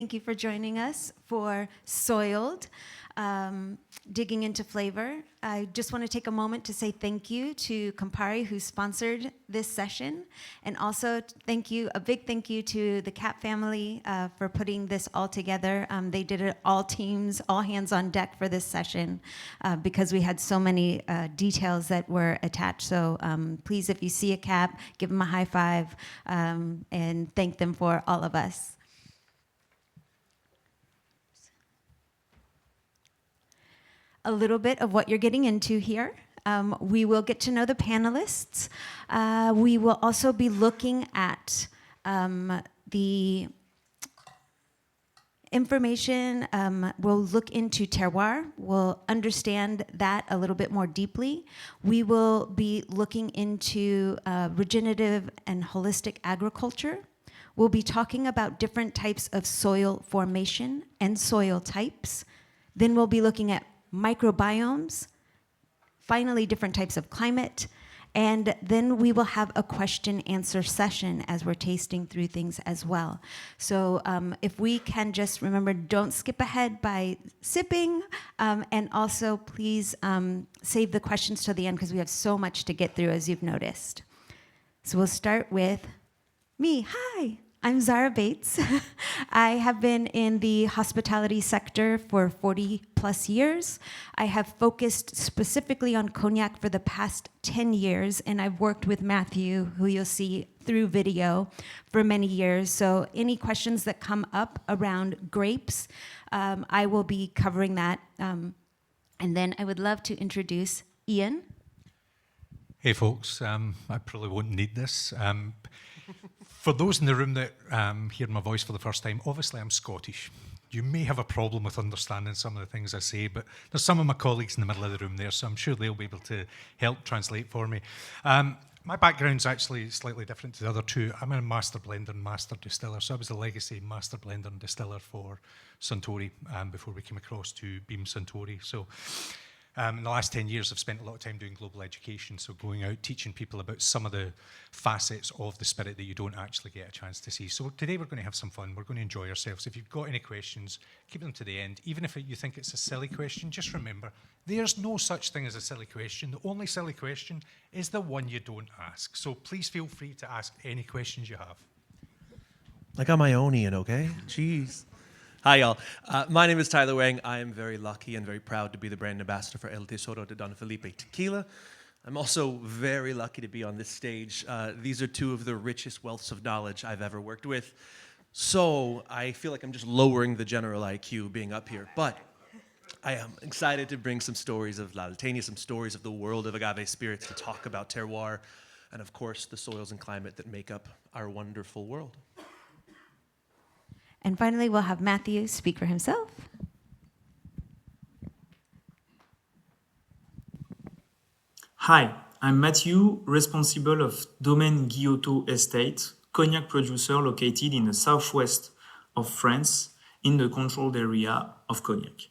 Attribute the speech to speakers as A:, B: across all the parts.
A: Thank you for joining us for Soiled, Digging into Flavor. I just want to take a moment to say thank you to Campari, who sponsored this session, and also a big thank you to the CAP family for putting this all together. They did it all teams, all hands on deck for this session because we had so many details that were attached. So please, if you see a CAP, give them a high five and thank them for all of us. A little bit of what you're getting into here. We will get to know the panelists. We will also be looking at the information. We'll look into terroir. We'll understand that a little bit more deeply. We will be looking into regenerative and holistic agriculture. We'll be talking about different types of soil formation and soil types. Then we'll be looking at microbiomes, finally different types of climate, and then we will have a question-answer session as we're tasting through things as well. So if we can just remember, don't skip ahead by sipping, and also please save the questions till the end because we have so much to get through, as you've noticed. So we'll start with me. Hi. I'm Zahra Bates. I have been in the hospitality sector for 40 plus years. I have focused specifically on cognac for the past 10 years, and I've worked with Mathieu, who you'll see through video, for many years. So any questions that come up around grapes, I will be covering that. And then I would love to introduce Iain.
B: Hey folks, I probably won't need this. For those in the room that hear my voice for the first time, obviously I'm Scottish. You may have a problem with understanding some of the things I say, but there's some of my colleagues in the middle of the room there, so I'm sure they'll be able to help translate for me. My background's actually slightly different to the other two. I'm a master blender and master distiller, so I was the legacy master blender and distiller for Suntory before we came across to Beam Suntory. So in the last 10 years, I've spent a lot of time doing global education, so going out, teaching people about some of the facets of the spirit that you don't actually get a chance to see. So today we're going to have some fun. We're going to enjoy ourselves. If you've got any questions, keep them to the end. Even if you think it's a silly question, just remember, there's no such thing as a silly question. The only silly question is the one you don't ask. So please feel free to ask any questions you have.
C: I got my own, Iain, okay? Jeez. Hi, y'all. My name is Tyler Wang. I am very lucky and very proud to be the brand ambassador for El Tesoro de Don Felipe Tequila. I'm also very lucky to be on this stage. These are two of the richest wealths of knowledge I've ever worked with. So I feel like I'm just lowering the general IQ being up here. But I am excited to bring some stories of La Alteña, some stories of the world of agave spirits, to talk about terroir, and of course, the soils and climate that make up our wonderful world.
A: And finally, we'll have Mathieu speak for himself.
D: Hi, I'm Mathieu, responsible of Domaine Guillotot Estate, cognac producer located in the southwest of France, in the controlled area of cognac.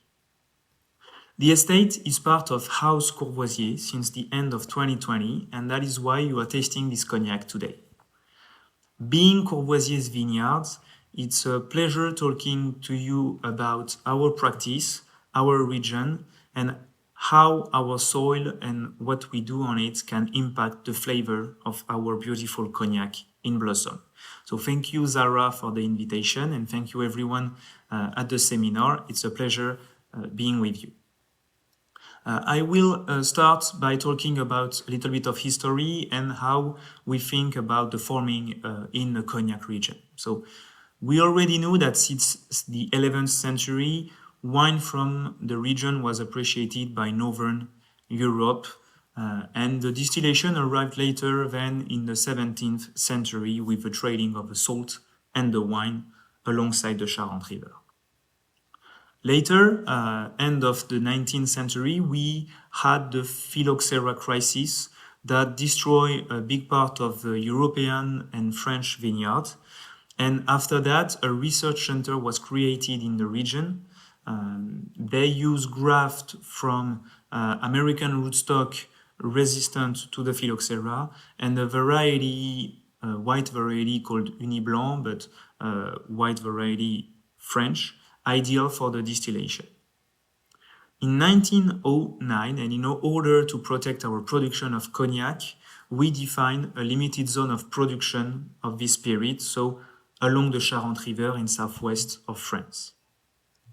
D: The estate is part of House Courvoisier since the end of 2020, and that is why you are tasting this cognac today. Being Courvoisier's vineyards, it's a pleasure talking to you about our practice, our region, and how our soil and what we do on it can impact the flavor of our beautiful cognac in blossom. So thank you, Zahra, for the invitation, and thank you everyone at the seminar. It's a pleasure being with you. I will start by talking about a little bit of history and how we think about the farming in the cognac region. So we already knew that since the 11th century, wine from the region was appreciated by Northern Europe, and the distillation arrived later than in the 17th century with the trading of the salt and the wine alongside the Charente River. Later, end of the 19th century, we had the phylloxera crisis that destroyed a big part of the European and French vineyards. And after that, a research center was created in the region. They use graft from American rootstock resistant to the phylloxera and a variety, white variety called Uni Blanc, but white variety French, ideal for the distillation. In 1909, and in order to protect our production of cognac, we defined a limited zone of production of this spirit, so along the Charente River in southwest of France.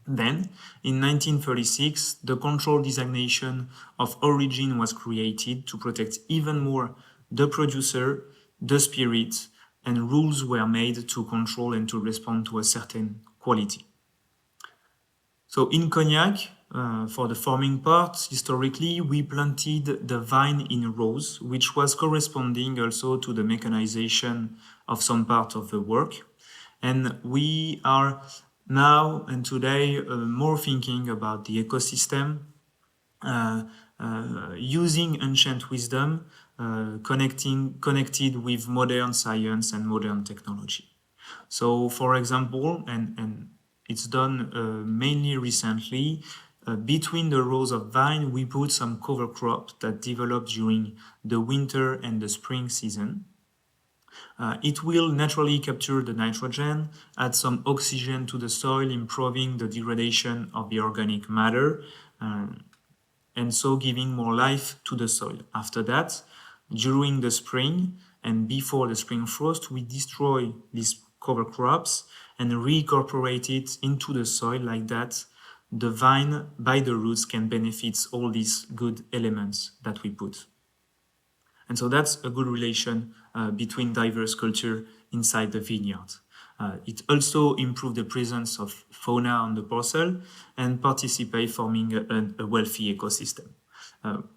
D: Then, in 1936, the control designation of origin was created to protect even more the producer, the spirit, and rules were made to control and to respond to a certain quality. So in cognac, for the forming part, historically, we planted the vine in rows, which was corresponding also to the mechanization of some part of the work. And we are now and today more thinking about the ecosystem, using ancient wisdom, connected with modern science and modern technology. So, for example, and it's done mainly recently, between the rows of vine, we put some cover crops that develop during the winter and the spring season. It will naturally capture the nitrogen, add some oxygen to the soil, improving the degradation of the organic matter, and so giving more life to the soil. After that, during the spring and before the spring frost, we destroy these cover crops and reincorporate it into the soil. Like that, the vine by the roots can benefit all these good elements that we put. And so that's a good relation between diverse culture inside the vineyard. It also improves the presence of fauna on the parcel and participate forming a wealthy ecosystem.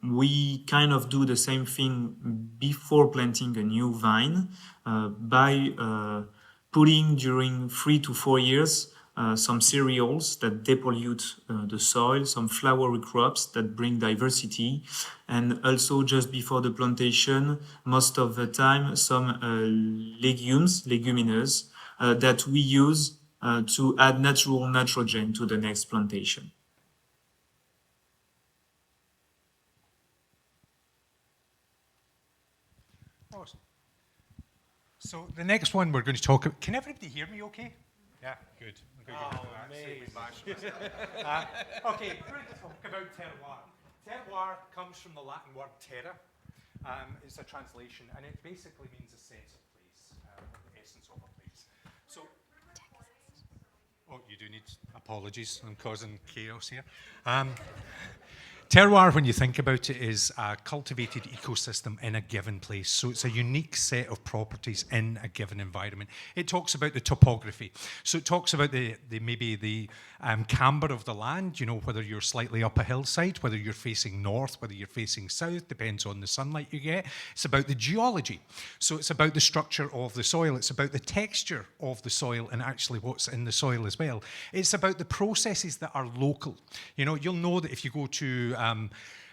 D: We kind of do the same thing before planting a new vine by putting during 3 to 4 years some cereals that depollute the soil, some flowery crops that bring diversity, and also just before the plantation, most of the time, some leguminous, that we use to add natural nitrogen to the next plantation.
B: Awesome. So the next one we're going to talk about, can everybody hear me okay? Yeah, good. Okay, we're going to talk about terroir. Terroir comes from the Latin word terra. It's a translation, and it basically means a sense of place, the essence of a place. So, you do need apologies. I'm causing chaos here. Terroir, when you think about it, is a cultivated ecosystem in a given place. So it's a unique set of properties in a given environment. It talks about the topography. So it talks about the camber of the land, you know, whether you're slightly up a hillside, whether you're facing north, whether you're facing south, depends on the sunlight you get. It's about the geology. So it's about the structure of the soil. It's about the texture of the soil and actually what's in the soil as well. It's about the processes that are local. You know, you'll know that if you go to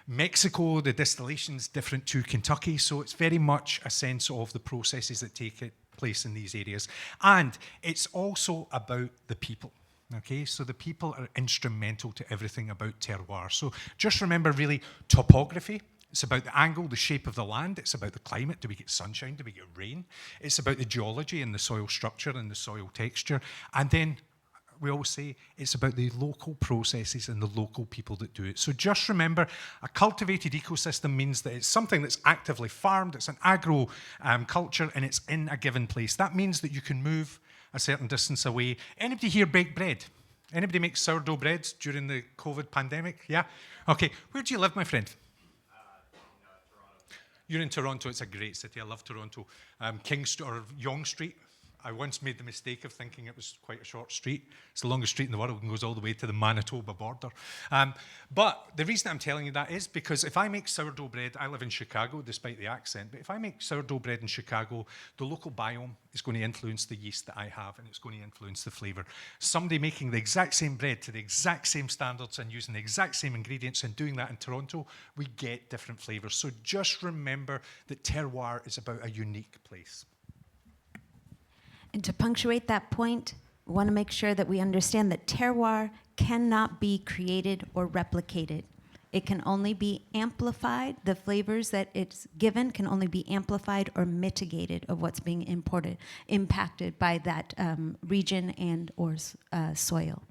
B: Mexico, the distillation's different to Kentucky, so it's very much a sense of the processes that take place in these areas. And it's also about the people. Okay, so the people are instrumental to everything about terroir. So just remember, really, topography. It's about the angle, the shape of the land. It's about the climate. Do we get sunshine? Do we get rain? It's about the geology and the soil structure and the soil texture. And then we always say it's about the local processes and the local people that do it. So just remember, a cultivated ecosystem means that it's something that's actively farmed, it's an agro culture, and it's in a given place. That means that you can move a certain distance away. Anybody here bake bread? Anybody make sourdough bread during the COVID pandemic? Yeah? Okay. Where do you live, my friend? Toronto. You're in Toronto. It's a great city. I love Toronto. Yonge Street. I once made the mistake of thinking it was quite a short street. It's the longest street in the world and goes all the way to the Manitoba border. But the reason I'm telling you that is because if I make sourdough bread, I live in Chicago, despite the accent, but if I make sourdough bread in Chicago, the local biome is going to influence the yeast that I have, and it's going to influence the flavour. Somebody making the exact same bread to the exact same standards and using the exact same ingredients and doing that in Toronto, we get different flavours. So just remember that terroir is about a unique place.
A: And to punctuate that point, we want to make sure that we understand that terroir cannot be created or replicated. It can only be amplified. The flavors that it's given can only be amplified or mitigated of what's being impacted by that region and or soil.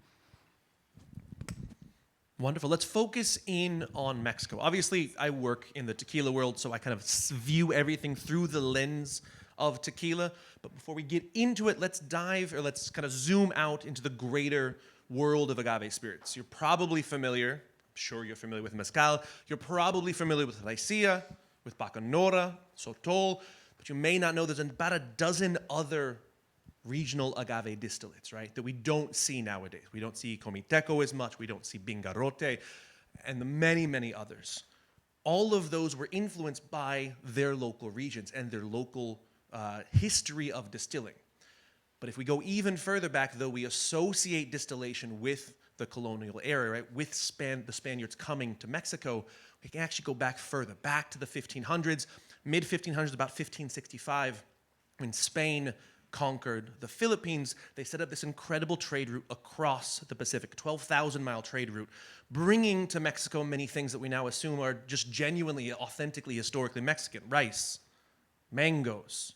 C: Wonderful. Let's focus in on Mexico. Obviously, I work in the tequila world, so I kind of view everything through the lens of tequila. But before we get into it, let's kind of zoom out into the greater world of agave spirits. You're probably familiar, I'm sure you're familiar with mezcal, you're probably familiar with raicilla, with bacanora, sotol, but you may not know there's about a dozen other regional agave distillates, right, that we don't see nowadays. We don't see comiteco as much, we don't see bingarote, and the many, many others. All of those were influenced by their local regions and their local history of distilling. But if we go even further back, though, we associate distillation with the colonial era, right, with the Spaniards coming to Mexico, we can actually go back further, back to the 1500s, mid-1500s, about 1565, when Spain conquered the Philippines. They set up this incredible trade route across the Pacific, 12,000-mile trade route, bringing to Mexico many things that we now assume are just genuinely, authentically, historically Mexican. Rice, mangoes,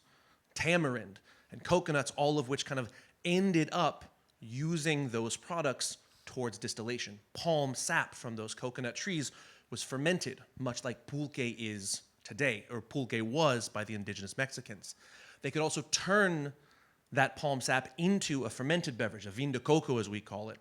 C: tamarind, and coconuts, all of which kind of ended up using those products towards distillation. Palm sap from those coconut trees was fermented, much like pulque is today, or pulque was by the indigenous Mexicans. They could also turn that palm sap into a fermented beverage, a vin de coco as we call it.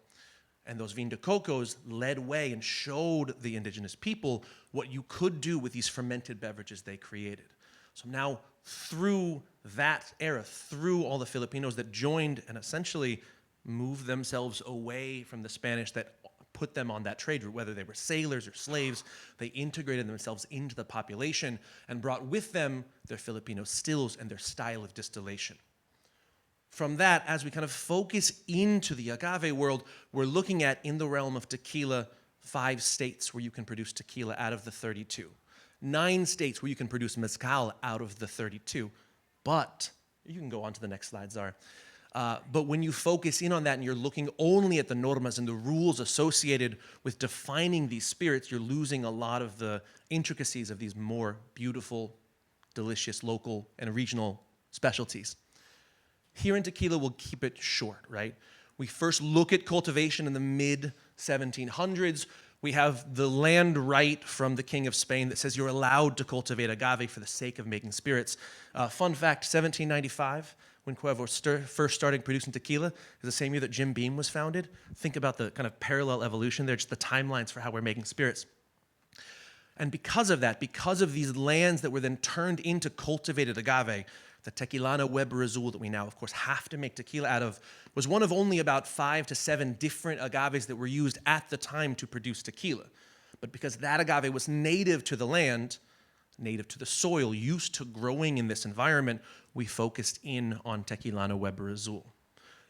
C: And those vin de cocos led way and showed the indigenous people what you could do with these fermented beverages they created. So now through that era, through all the Filipinos that joined and essentially moved themselves away from the Spanish that put them on that trade route, whether they were sailors or slaves, they integrated themselves into the population and brought with them their Filipino stills and their style of distillation. From that, as we kind of focus into the agave world, we're looking at, in the realm of tequila, 5 states where you can produce tequila out of the 32. 9 states where you can produce mezcal out of the 32. But, you can go on to the next slide, Zahra. But when you focus in on that and you're looking only at the normas and the rules associated with defining these spirits, you're losing a lot of the intricacies of these more beautiful, delicious, local, and regional specialties. Here in tequila, we'll keep it short, right? We first look at cultivation in the mid-1700s. We have the land right from the King of Spain that says you're allowed to cultivate agave for the sake of making spirits. Fun fact, 1795, when Cuervo first started producing tequila, is the same year that Jim Beam was founded. Think about the kind of parallel evolution there, just the timelines for how we're making spirits. And because of that, because of these lands that were then turned into cultivated agave, the Tequilana Weber Azul that we now, of course, have to make tequila out of was one of only about 5 to 7 different agaves that were used at the time to produce tequila. But because that agave was native to the land, native to the soil, used to growing in this environment, we focused in on Tequilana Weber Azul.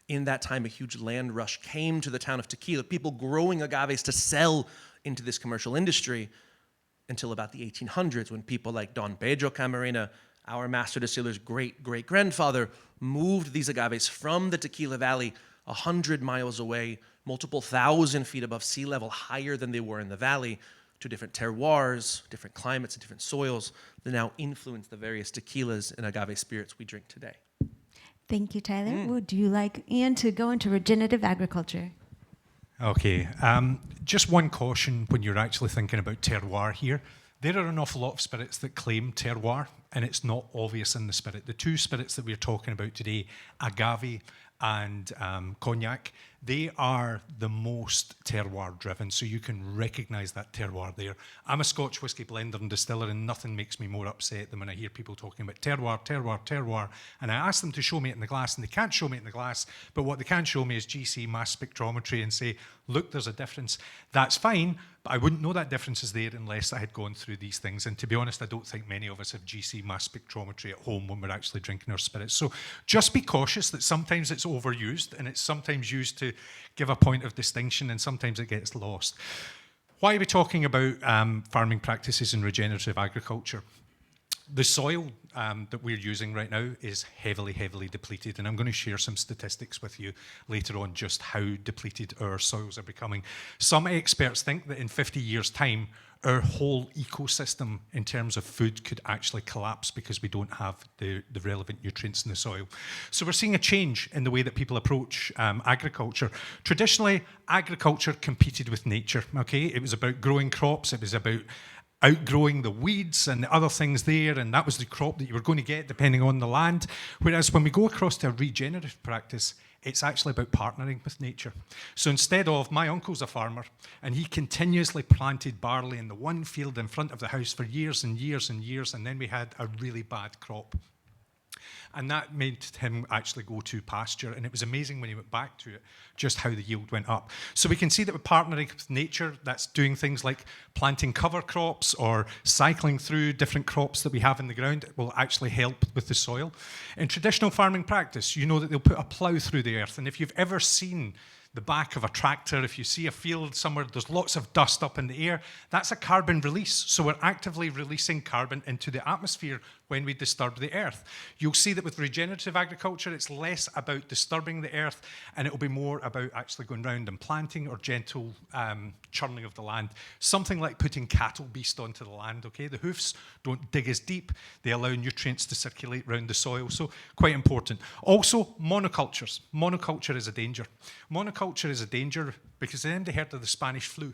C: In that time, a huge land rush came to the town of Tequila, people growing agaves to sell into this commercial industry until about the 1800s, when people like Don Pedro Camarena, our master distiller's great-great-grandfather, moved these agaves from the Tequila Valley 100 miles away, multiple thousand feet above sea level, higher than they were in the valley, to different terroirs, different climates, and different soils that now influence the various tequilas and agave spirits we drink today.
A: Thank you, Tyler. Would you like Iain to go into regenerative agriculture?
B: Okay, just one caution when you're actually thinking about terroir here. There are an awful lot of spirits that claim terroir, and it's not obvious in the spirit. The 2 spirits that we're talking about today, agave and cognac, they are the most terroir driven, so you can recognize that terroir there. I'm a Scotch whisky blender and distiller, and nothing makes me more upset than when I hear people talking about terroir, terroir, terroir, and I ask them to show me it in the glass, and they can't show me it in the glass, but what they can show me is GC mass spectrometry and say, look, there's a difference. That's fine, but I wouldn't know that difference is there unless I had gone through these things, and to be honest, I don't think many of us have GC mass spectrometry at home when we're actually drinking our spirits. So just be cautious that sometimes it's overused, and it's sometimes used to give a point of distinction, and sometimes it gets lost. Why are we talking about farming practices in regenerative agriculture? the soil that we're using right now is heavily, heavily depleted, and I'm going to share some statistics with you later on just how depleted our soils are becoming. Some experts think that in 50 years' time, our whole ecosystem in terms of food could actually collapse because we don't have the relevant nutrients in the soil. So we're seeing a change in the way that people approach agriculture. Traditionally, agriculture competed with nature, okay? It was about growing crops, it was about outgrowing the weeds and the other things there, and that was the crop that you were going to get depending on the land. Whereas when we go across to a regenerative practice, it's actually about partnering with nature. So instead of, my uncle's a farmer, and he continuously planted barley in the one field in front of the house for years and years and years, and then we had a really bad crop. And that made him actually go to pasture, and it was amazing when he went back to it, just how the yield went up. So we can see that we're partnering with nature. That's doing things like planting cover crops or cycling through different crops that we have in the ground. It will actually help with the soil. In traditional farming practice, you know that they'll put a plough through the earth, and if you've ever seen the back of a tractor, if you see a field somewhere, there's lots of dust up in the air, that's a carbon release. So we're actively releasing carbon into the atmosphere when we disturb the earth. You'll see that with regenerative agriculture, it's less about disturbing the earth, and it'll be more about actually going round and planting or gentle churning of the land. Something like putting cattle beast onto the land, okay? The hoofs don't dig as deep. They allow nutrients to circulate around the soil, so quite important. Also, monocultures. Monoculture is a danger. Monoculture is a danger because anybody heard of the Spanish flu?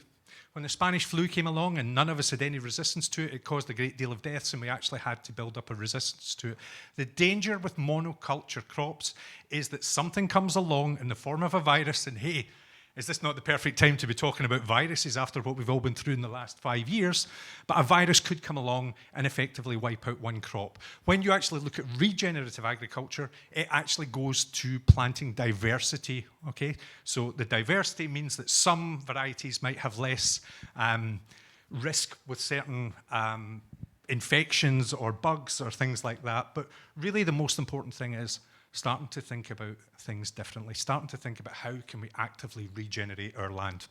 B: When the Spanish flu came along and none of us had any resistance to it, it caused a great deal of deaths, and we actually had to build up a resistance to it. The danger with monoculture crops is that something comes along in the form of a virus, and hey, is this not the perfect time to be talking about viruses after what we've all been through in the last 5 years? But a virus could come along and effectively wipe out one crop. When you actually look at regenerative agriculture, it actually goes to planting diversity, okay? So the diversity means that some varieties might have less risk with certain infections or bugs or things like that. But really the most important thing is starting to think about things differently, starting to think about how can we actively regenerate our land.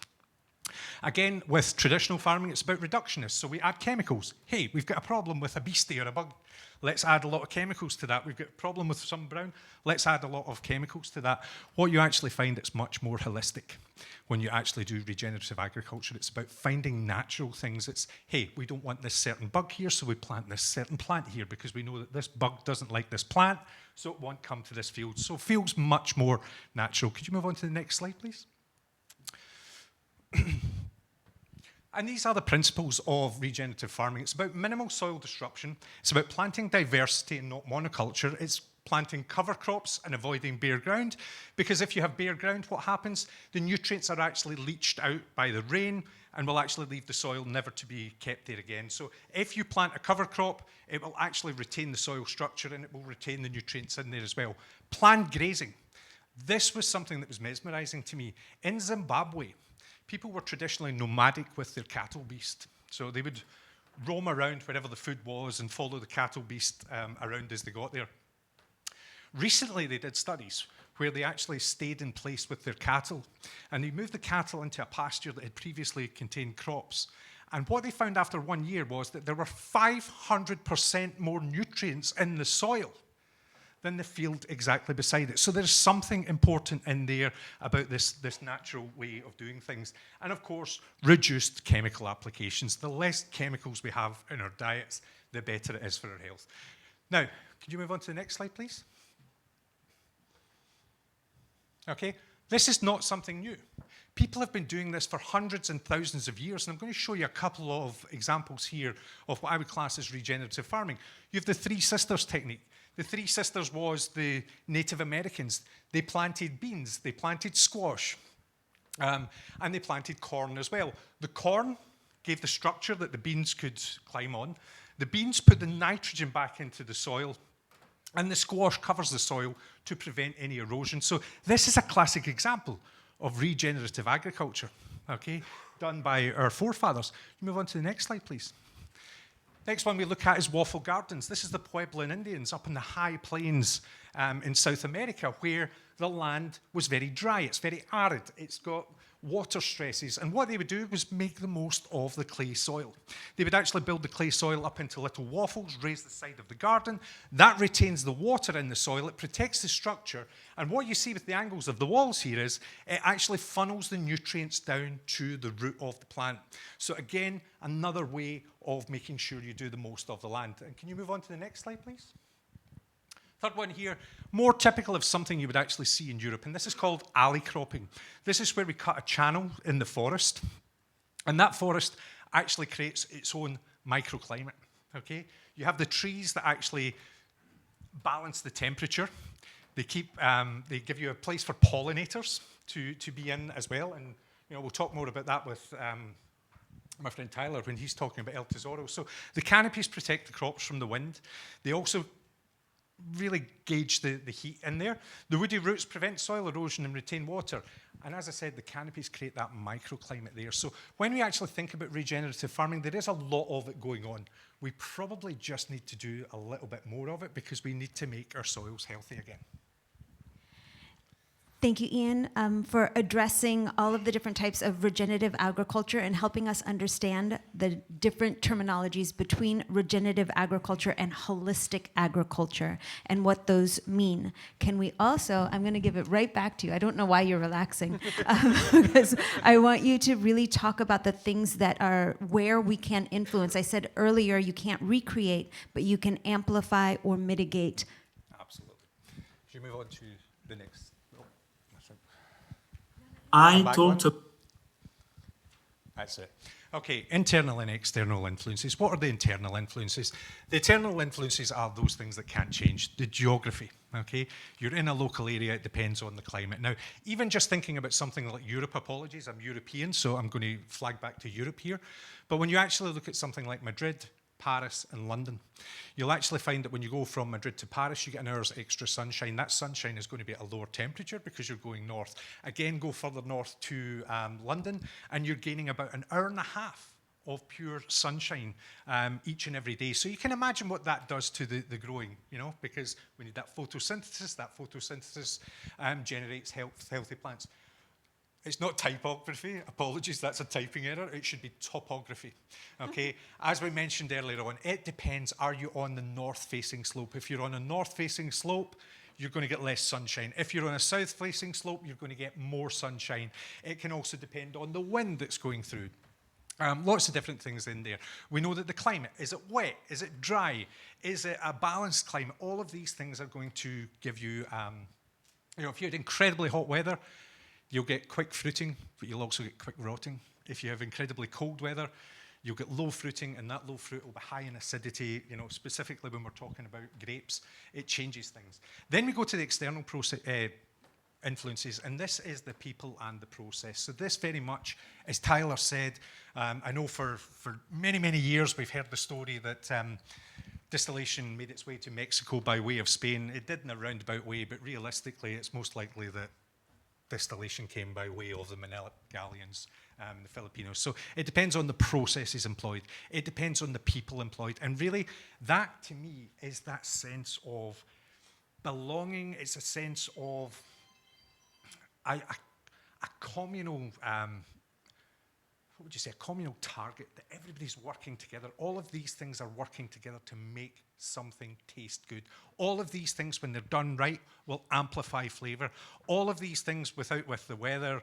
B: Again, with traditional farming, it's about reductionists. So we add chemicals. Hey, we've got a problem with a beastie or a bug. Let's add a lot of chemicals to that. We've got a problem with some brown. Let's add a lot of chemicals to that. What you actually find, it's much more holistic when you actually do regenerative agriculture. It's about finding natural things. It's, hey, we don't want this certain bug here, so we plant this certain plant here because we know that this bug doesn't like this plant, so it won't come to this field. So it feels much more natural. Could you move on to the next slide, please? And these are the principles of regenerative farming. It's about minimal soil disruption. It's about planting diversity and not monoculture. It's planting cover crops and avoiding bare ground. Because if you have bare ground, what happens? The nutrients are actually leached out by the rain and will actually leave the soil never to be kept there again. So if you plant a cover crop, it will actually retain the soil structure and it will retain the nutrients in there as well. Planned grazing. This was something that was mesmerizing to me. In Zimbabwe, people were traditionally nomadic with their cattle beast. So they would roam around wherever the food was and follow the cattle beast around as they got there. Recently, they did studies where they actually stayed in place with their cattle, and they moved the cattle into a pasture that had previously contained crops. And what they found after 1 year was that there were 500% more nutrients in the soil than the field exactly beside it. So there's something important in there about this natural way of doing things. And of course, reduced chemical applications. The less chemicals we have in our diets, the better it is for our health. Now, could you move on to the next slide, please? Okay, this is not something new. People have been doing this for hundreds and thousands of years, and I'm going to show you a couple of examples here of what I would class as regenerative farming. You have the Three Sisters technique. The Three Sisters was the Native Americans. They planted beans, they planted squash, and they planted corn as well. The corn gave the structure that the beans could climb on. The beans put the nitrogen back into the soil, and the squash covers the soil to prevent any erosion. So this is a classic example of regenerative agriculture, okay, done by our forefathers. Move on to the next slide, please. Next one we look at is waffle gardens. This is the Puebloan Indians up in the high plains in South America, where the land was very dry, it's very arid, it's got water stresses, and what they would do was make the most of the clay soil. They would actually build the clay soil up into little waffles, raise the side of the garden. That retains the water in the soil, it protects the structure, and what you see with the angles of the walls here is it actually funnels the nutrients down to the root of the plant. So again, another way of making sure you do the most of the land. And can you move on to the next slide, please? Third one here, more typical of something you would actually see in Europe, and this is called alley cropping. This is where we cut a channel in the forest, and that forest actually creates its own microclimate, okay? You have the trees that actually balance the temperature. They give you a place for pollinators to be in as well, and we'll talk more about that with my friend Tyler when he's talking about El Tesoro. So the canopies protect the crops from the wind. They also really gauge the heat in there. The woody roots prevent soil erosion and retain water. And as I said, the canopies create that microclimate there. So when we actually think about regenerative farming, there is a lot of it going on. We probably just need to do a little bit more of it because we need to make our soils healthy again.
A: Thank you, Iain, for addressing all of the different types of regenerative agriculture and helping us understand the different terminologies between regenerative agriculture and holistic agriculture and what those mean. Can we also, I'm going to give it right back to you. I don't know why you're relaxing, because I want you to really talk about the things that are where we can influence. I said earlier, you can't recreate, but you can amplify or mitigate.
B: Absolutely. Should we move on to the next? That's it. Okay, internal and external influences. What are the internal influences? The internal influences are those things that can't change. The geography, okay? You're in a local area, it depends on the climate. Now, even just thinking about something like Europe, apologies, I'm European, so I'm going to flag back to Europe here. But when you actually look at something like Madrid, Paris and London, you'll actually find that when you go from Madrid to Paris, you get an hour's extra sunshine. That sunshine is going to be at a lower temperature because you're going north. Again, go further north to London, and you're gaining about an hour and a half of pure sunshine each and every day. So you can imagine what that does to the growing, because we need that photosynthesis. That photosynthesis generates healthy plants. It's not typography, apologies, that's a typing error. It should be topography, okay? As we mentioned earlier on, it depends, are you on the north-facing slope? If you're on a north-facing slope, you're going to get less sunshine. If you're on a south-facing slope, you're going to get more sunshine. It can also depend on the wind that's going through. Lots of different things in there. We know that the climate, is it wet? Is it dry? Is it a balanced climate? All of these things are going to give you, if you had incredibly hot weather, you'll get quick fruiting, but you'll also get quick rotting. If you have incredibly cold weather, you'll get low fruiting, and that low fruit will be high in acidity, specifically when we're talking about grapes. It changes things. Then we go to the external influences, and this is the people and the process. So this very much, as Tyler said, I know for many, many years we've heard the story that distillation made its way to Mexico by way of Spain. It did in a roundabout way, but realistically it's most likely that distillation came by way of the Manila galleons, the Filipinos. So it depends on the processes employed. It depends on the people employed. And really, that to me is that sense of belonging. It's a sense of a communal, what would you say, a communal target that everybody's working together. All of these things are working together to make something taste good. All of these things, when they're done right, will amplify flavor. All of these things, with the weather,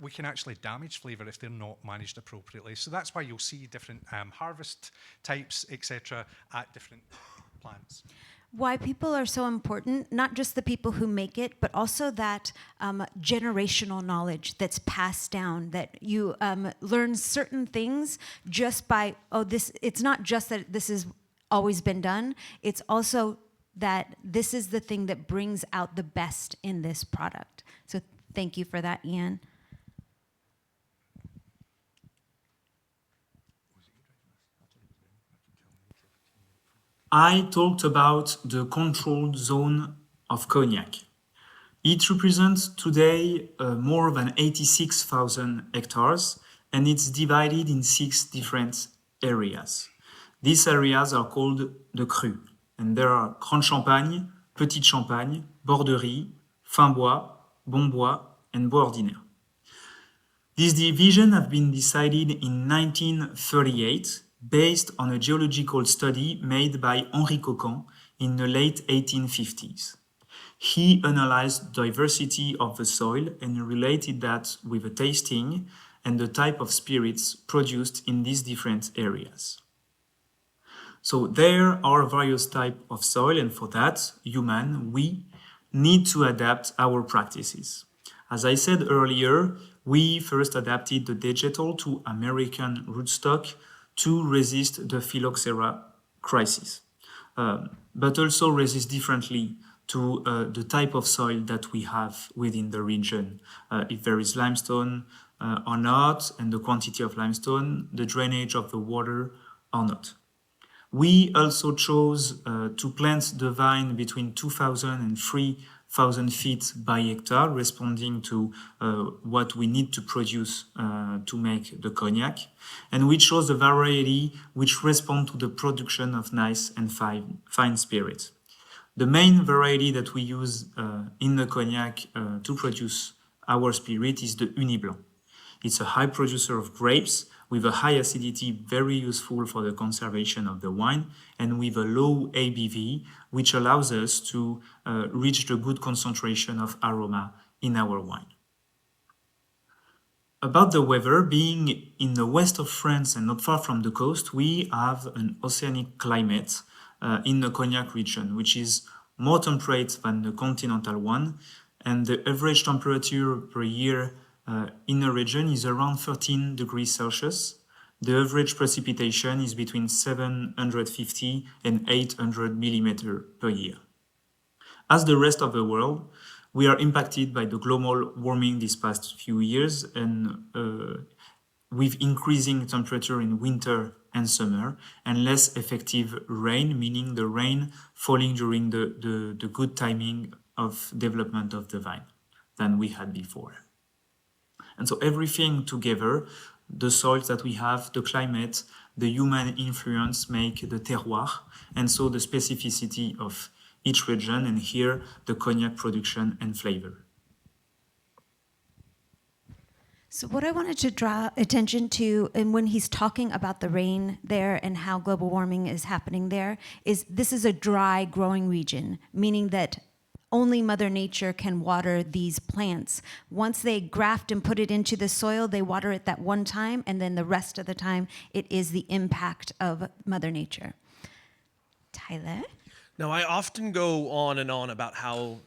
B: we can actually damage flavor if they're not managed appropriately. So that's why you'll see different harvest types, etc., at different plants.
A: Why people are so important, not just the people who make it, but also that generational knowledge that's passed down, that you learn certain things just by, it's not just that this has always been done, it's also that this is the thing that brings out the best in this product. So thank you for that, Iain.
D: I talked about the controlled zone of cognac. It represents today more than 86,000 hectares, and it's divided in 6 different areas. These areas are called the cru, and there are Grand Champagne, Petite Champagne, Borderie, Fin Bois, Bon Bois, and Bois Ordinaire. These divisions have been decided in 1938 based on a geological study made by Henri Coquin in the late 1850s. He analyzed diversity of the soil and related that with the tasting and the type of spirits produced in these different areas. So there are various types of soil, and for that, we need to adapt our practices. As I said earlier, we first adapted the digital to American rootstock to resist the phylloxera crisis, but also resist differently to the type of soil that we have within the region. If there is limestone or not, and the quantity of limestone, the drainage of the water or not. We also chose to plant the vine between 2,000 and 3,000 feet by hectare, responding to what we need to produce to make the cognac. And we chose a variety which responds to the production of nice and fine spirits. The main variety that we use in the cognac to produce our spirit is the Uni Blanc. It's a high producer of grapes with a high acidity, very useful for the conservation of the wine, and with a low ABV, which allows us to reach the good concentration of aroma in our wine. About the weather, being in the west of France and not far from the coast, we have an oceanic climate in the Cognac region, which is more temperate than the continental one, and the average temperature per year in the region is around 13 degrees Celsius. The average precipitation is between 750 and 800 millimeters per year. As the rest of the world, we are impacted by the global warming these past few years, and with increasing temperature in winter and summer, and less effective rain, meaning the rain falling during the good timing of development of the vine than we had before. And so everything together, the soils that we have, the climate, the human influence make the terroir, and so the specificity of each region, and here the cognac production and flavor.
A: So what I wanted to draw attention to, and when he's talking about the rain there and how global warming is happening there, is this is a dry growing region, meaning that only Mother Nature can water these plants. Once they graft and put it into the soil, they water it that one time, and then the rest of the time, it is the impact of Mother Nature. Tyler?
C: Now, I often go on and on about how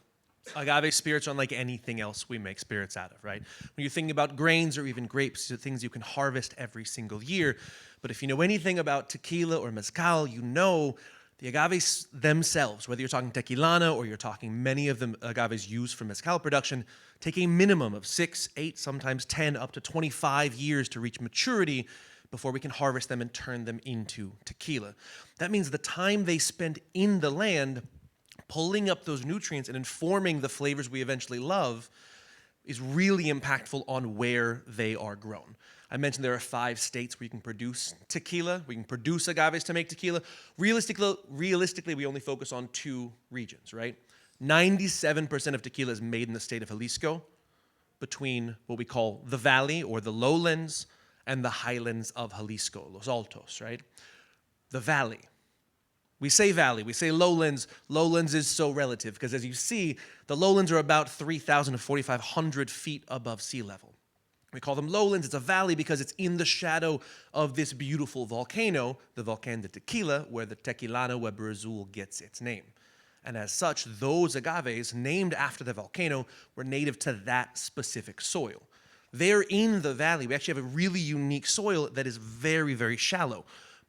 C: agave spirits are unlike anything else we make spirits out of, right? When you're thinking about grains or even grapes, these are things you can harvest every single year. But if you know anything about tequila or mezcal, you know the agaves themselves, whether you're talking tequilana or you're talking many of the agaves used for mezcal production, take a minimum of 6, 8, sometimes 10, up to 25 years to reach maturity before we can harvest them and turn them into tequila. That means the time they spend in the land pulling up those nutrients and informing the flavors we eventually love is really impactful on where they are grown. I mentioned there are 5 states where you can produce tequila. We can produce agaves to make tequila. Realistically, we only focus on 2 regions, right? 97% of tequila is made in the state of Jalisco, between what we call the valley or the lowlands and the highlands of Jalisco, Los Altos, right? The valley. We say valley, we say lowlands. Lowlands is so relative because as you see, the lowlands are about 3,000 to 4,500 feet above sea level. We call them lowlands. It's a valley because it's in the shadow of this beautiful volcano, the Volcán de Tequila, where the Tequilana Weber Azul gets its name. And as such, those agaves named after the volcano were native to that specific soil. There in the valley, we actually have a really unique soil that is very, very shallow.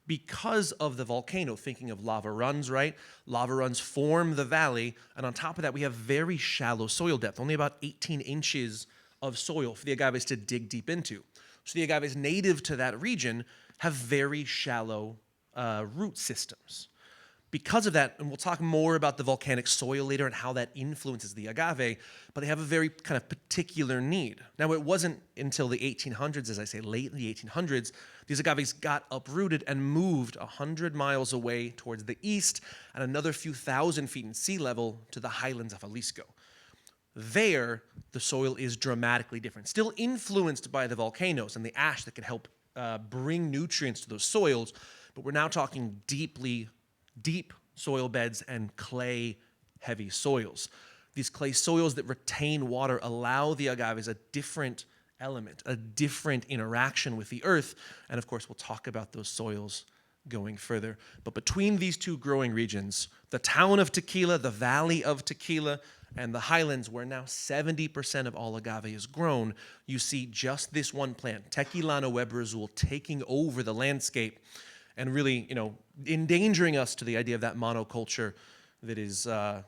C: Because of the volcano, thinking of lava runs, right? Lava runs form the valley, and on top of that, we have very shallow soil depth, only about 18 inches of soil for the agaves to dig deep into. So the agaves native to that region have very shallow root systems. because of that, and we'll talk more about the volcanic soil later and how that influences the agave, but they have a very kind of particular need. Now, it wasn't until the 1800s, as I say, late in the 1800s, these agaves got uprooted and moved 100 miles away towards the east and another few thousand feet in sea level to the highlands of Jalisco. There, the soil is dramatically different, still influenced by the volcanoes and the ash that can help bring nutrients to those soils, but we're now talking deep soil beds and clay-heavy soils. These clay soils that retain water allow the agaves a different element, a different interaction with the earth, and of course we'll talk about those soils going further. But between these two growing regions, the town of Tequila, the valley of Tequila, and the highlands, where now 70% of all agave is grown, you see just this one plant, Tequilano Webrazul, taking over the landscape and really, endangering us to the idea of that monoculture that is, I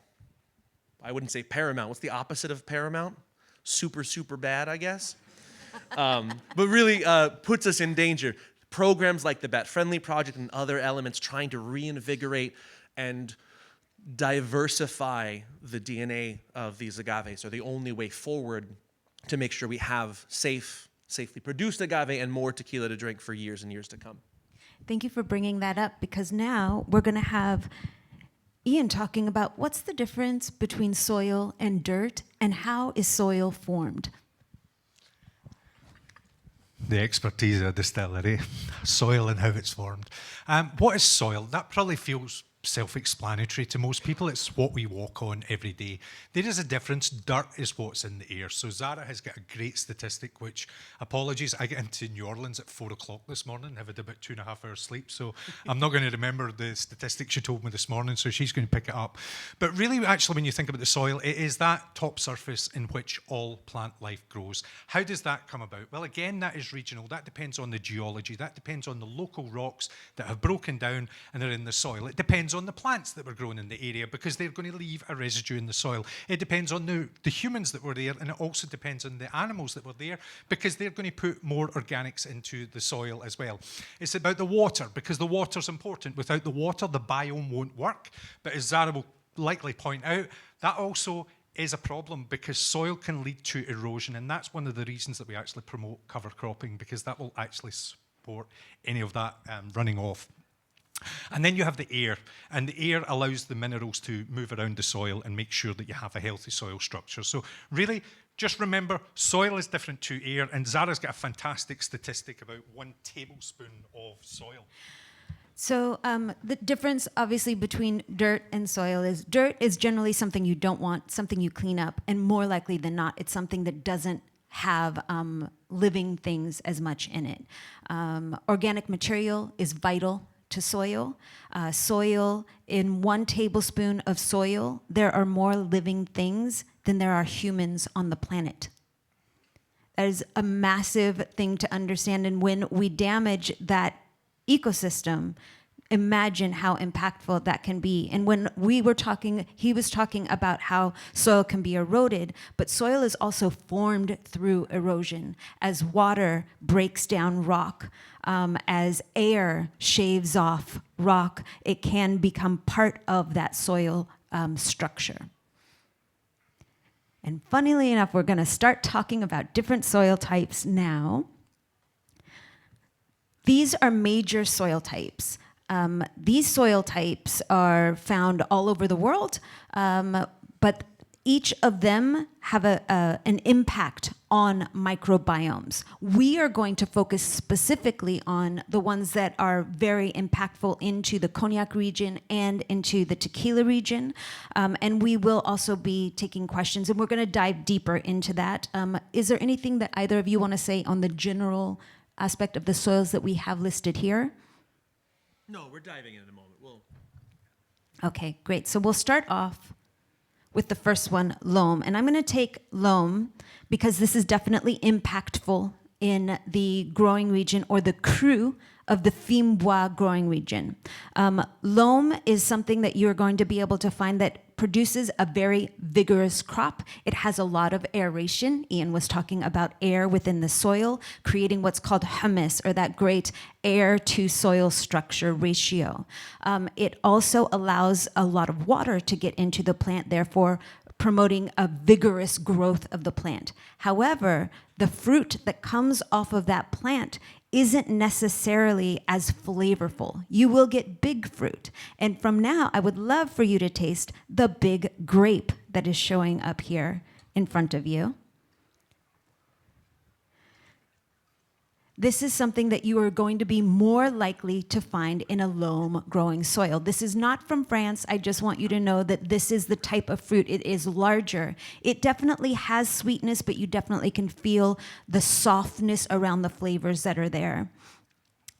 C: wouldn't say paramount. What's the opposite of paramount? Super, super bad, I guess. But really puts us in danger. Programs like the Bat Friendly Project and other elements trying to reinvigorate and diversify the DNA of these agaves are the only way forward to make sure we have safely produced agave and more tequila to drink for years and years to come.
A: Thank you for bringing that up, because now we're going to have Iain talking about what's the difference between soil and dirt and how is soil formed.
B: The expertise of a distillery, soil and how it's formed. What is soil? That probably feels self-explanatory to most people. It's what we walk on every day. There is a difference. Dirt is what's in the air. So Zahra has got a great statistic, which, apologies, I get into New Orleans at 4 o'clock this morning. I've had about 2.5 hours sleep, so I'm not going to remember the statistic she told me this morning, so she's going to pick it up. But really, actually, when you think about the soil, it is that top surface in which all plant life grows. How does that come about? Well, again, that is regional. That depends on the geology. That depends on the local rocks that have broken down and are in the soil. It depends on the plants that were grown in the area, because they're going to leave a residue in the soil. It depends on the humans that were there, and it also depends on the animals that were there, because they're going to put more organics into the soil as well. It's about the water, because the water's important. Without the water, the biome won't work. But as Zahra will likely point out, that also is a problem, because soil can lead to erosion, and that's one of the reasons that we actually promote cover cropping, because that will actually support any of that running off. And then you have the air, and the air allows the minerals to move around the soil and make sure that you have a healthy soil structure. So really, just remember, soil is different to air, and Zahra's got a fantastic statistic about 1 tablespoon of soil.
A: So the difference, obviously, between dirt and soil is dirt is generally something you don't want, something you clean up, and more likely than not, it's something that doesn't have living things as much in it. Organic material is vital to soil. Soil, in 1 tablespoon of soil, there are more living things than there are humans on the planet. That is a massive thing to understand, and when we damage that ecosystem, imagine how impactful that can be. And when we were talking, he was talking about how soil can be eroded, but soil is also formed through erosion. As water breaks down rock, as air shaves off rock, it can become part of that soil structure. And funnily enough, we're going to start talking about different soil types now. These are major soil types. These soil types are found all over the world, but each of them have an impact on microbiomes. We are going to focus specifically on the ones that are very impactful into the Cognac region and into the Tequila region, and we will also be taking questions, and we're going to dive deeper into that. Is there anything that either of you want to say on the general aspect of the soils that we have listed here?
C: No, we're diving in a moment.
A: Okay, great. So we'll start off with the first one, loam. And I'm going to take loam because this is definitely impactful in the growing region or the cru of the Fimbois growing region. Loam is something that you're going to be able to find that produces a very vigorous crop. It has a lot of aeration. Iain was talking about air within the soil, creating what's called humus, or that great air to soil structure ratio. It also allows a lot of water to get into the plant, therefore promoting a vigorous growth of the plant. However, the fruit that comes off of that plant isn't necessarily as flavorful. You will get big fruit. And from now, I would love for you to taste the big grape that is showing up here in front of you. This is something that you are going to be more likely to find in a loam growing soil. This is not from France. I just want you to know that this is the type of fruit. It is larger. It definitely has sweetness, but you definitely can feel the softness around the flavors that are there.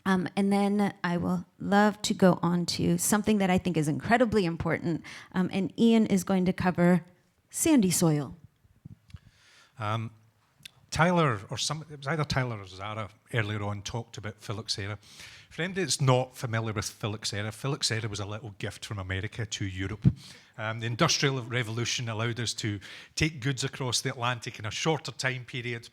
A: And then I will love to go on to something that I think is incredibly important. And Iain is going to cover sandy soil.
B: Tyler, it was either Tyler or Zahra earlier on, talked about phylloxera. For anybody that's not familiar with phylloxera was a little gift from America to Europe. The Industrial Revolution allowed us to take goods across the Atlantic in a shorter time period.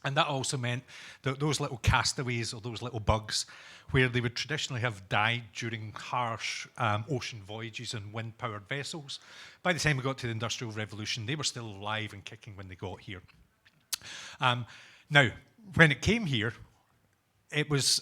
B: And that also meant that those little castaways or those little bugs, where they would traditionally have died during harsh ocean voyages and wind-powered vessels, by the time we got to the Industrial Revolution, they were still alive and kicking when they got here. Now, when it came here, it was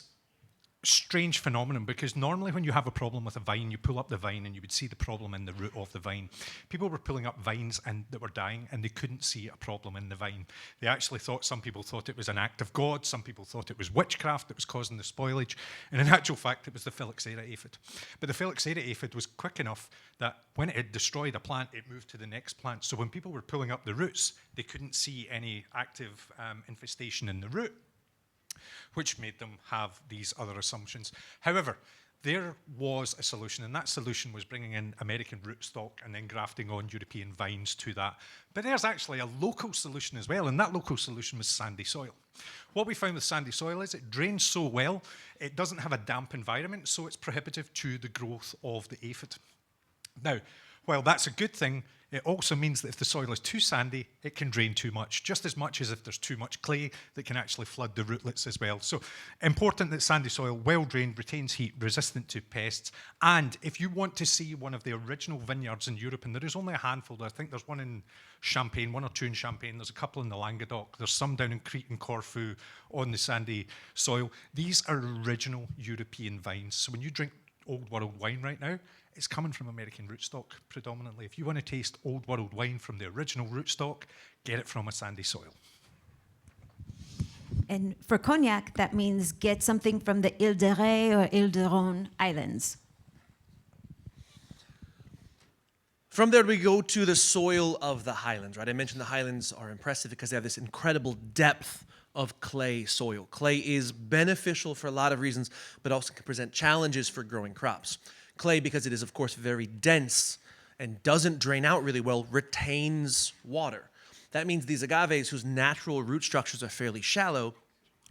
B: a strange phenomenon, because normally when you have a problem with a vine, you pull up the vine and you would see the problem in the root of the vine. People were pulling up vines that were dying, and they couldn't see a problem in the vine. They actually some people thought it was an act of God, some people thought it was witchcraft that was causing the spoilage, and in actual fact it was the phylloxera aphid. But the phylloxera aphid was quick enough that when it had destroyed a plant, it moved to the next plant. So when people were pulling up the roots, they couldn't see any active infestation in the root, which made them have these other assumptions. However, there was a solution, and that solution was bringing in American rootstock and then grafting on European vines to that. But there's actually a local solution as well, and that local solution was sandy soil. What we found with sandy soil is it drains so well, it doesn't have a damp environment, so it's prohibitive to the growth of the aphid. Now, while that's a good thing, it also means that if the soil is too sandy, it can drain too much, just as much as if there's too much clay that can actually flood the rootlets as well. So important that sandy soil, well drained, retains heat, resistant to pests. And if you want to see one of the original vineyards in Europe, and there is only a handful, I think there's one in Champagne, one or two in Champagne, there's a couple in the Languedoc, there's some down in Crete and Corfu on the sandy soil. These are original European vines. So when you drink Old World wine right now, it's coming from American rootstock predominantly. If you want to taste Old World wine from the original rootstock, get it from a sandy soil.
A: And for cognac, that means get something from the Ile de Ré or Ile de Rhône islands.
C: From there, we go to the soil of the highlands, right? I mentioned the highlands are impressive because they have this incredible depth of clay soil. Clay is beneficial for a lot of reasons, but also can present challenges for growing crops. Clay, because it is, of course, very dense and doesn't drain out really well, retains water. That means these agaves, whose natural root structures are fairly shallow,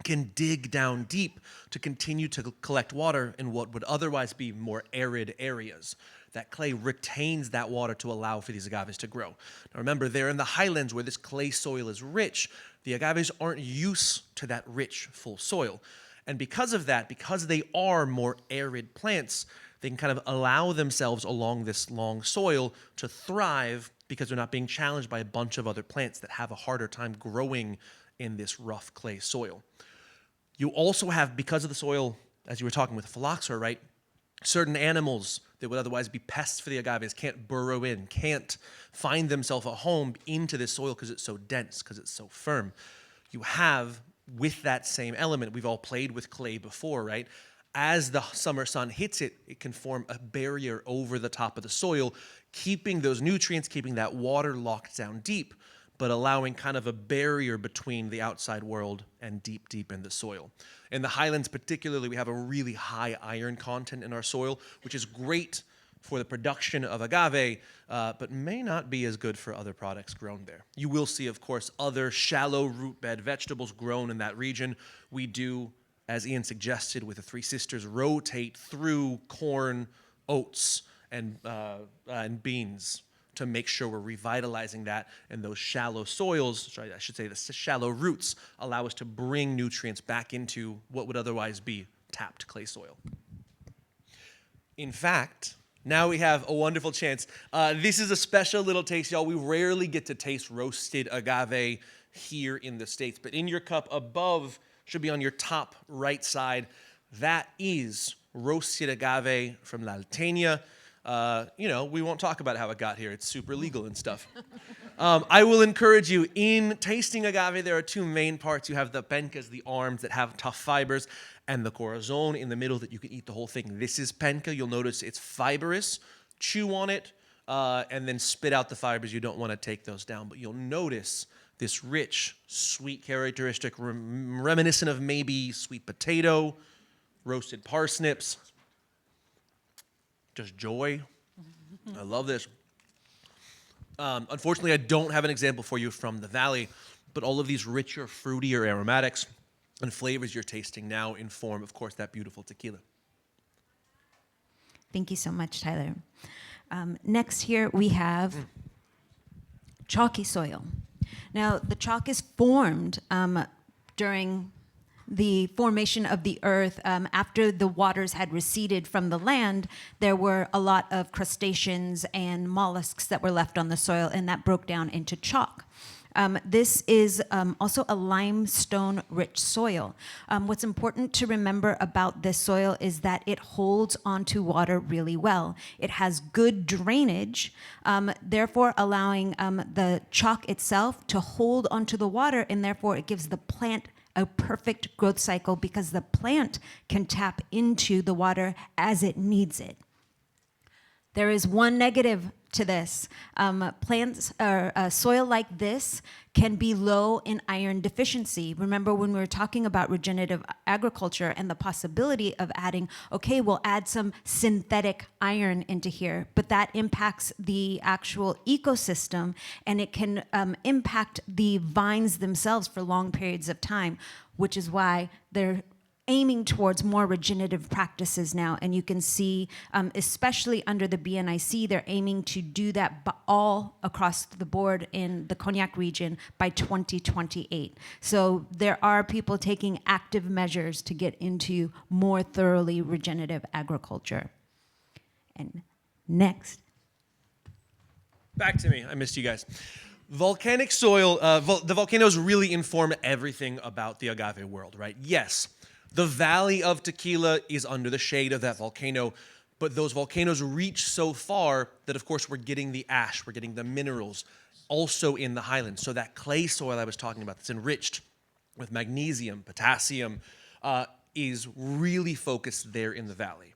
C: can dig down deep to continue to collect water in what would otherwise be more arid areas. That clay retains that water to allow for these agaves to grow. Now remember, they're in the highlands where this clay soil is rich. The agaves aren't used to that rich, full soil. And because of that, because they are more arid plants, they can kind of allow themselves along this long soil to thrive because they're not being challenged by a bunch of other plants that have a harder time growing in this rough clay soil. You also have, because of the soil, as you were talking with phylloxera, right, certain animals that would otherwise be pests for the agaves can't burrow in, can't find themselves a home into this soil because it's so dense, because it's so firm. You have, with that same element, we've all played with clay before, right? As the summer sun hits it, it can form a barrier over the top of the soil, keeping those nutrients, keeping that water locked down deep, but allowing kind of a barrier between the outside world and deep, deep in the soil. In the highlands particularly, we have a really high iron content in our soil, which is great for the production of agave, but may not be as good for other products grown there. You will see, of course, other shallow root bed vegetables grown in that region. We do, as Iain suggested with the Three Sisters, rotate through corn, oats, and beans to make sure we're revitalizing that, and those shallow soils, sorry, I should say the shallow roots, allow us to bring nutrients back into what would otherwise be tapped clay soil. In fact, now we have a wonderful chance. This is a special little taste, y'all. We rarely get to taste roasted agave here in the States, but in your cup above, should be on your top right side, that is roasted agave from La Alteña. We won't talk about how it got here. It's super legal and stuff. I will encourage you, in tasting agave, there are two main parts. You have the pencas, the arms that have tough fibers, and the corazon in the middle that you can eat the whole thing. This is penca. You'll notice it's fibrous. Chew on it, and then spit out the fibers. You don't want to take those down, but you'll notice this rich, sweet characteristic, reminiscent of maybe sweet potato, roasted parsnips. Just joy. I love this. Unfortunately, I don't have an example for you from the valley, but all of these richer, fruitier aromatics and flavors you're tasting now inform, of course, that beautiful tequila.
A: Thank you so much, Tyler. Next here we have chalky soil. Now, the chalk is formed during the formation of the earth. After the waters had receded from the land, there were a lot of crustaceans and mollusks that were left on the soil, and that broke down into chalk. This is also a limestone-rich soil. What's important to remember about this soil is that it holds onto water really well. It has good drainage, therefore allowing the chalk itself to hold onto the water, and therefore it gives the plant a perfect growth cycle because the plant can tap into the water as it needs it. There is one negative to this. Plants or soil like this can be low in iron deficiency. Remember when we were talking about regenerative agriculture and the possibility of adding, okay, we'll add some synthetic iron into here, but that impacts the actual ecosystem, and it can impact the vines themselves for long periods of time, which is why they're aiming towards more regenerative practices now. And you can see, especially under the BNIC, they're aiming to do that all across the board in the Cognac region by 2028. So there are people taking active measures to get into more thoroughly regenerative agriculture. And next.
C: Back to me. I missed you guys. Volcanic soil, the volcanoes really inform everything about the agave world, right? Yes. The valley of tequila is under the shade of that volcano, but those volcanoes reach so far that, of course, we're getting the ash, we're getting the minerals also in the highlands. So that clay soil I was talking about that's enriched with magnesium, potassium, is really focused there in the valley.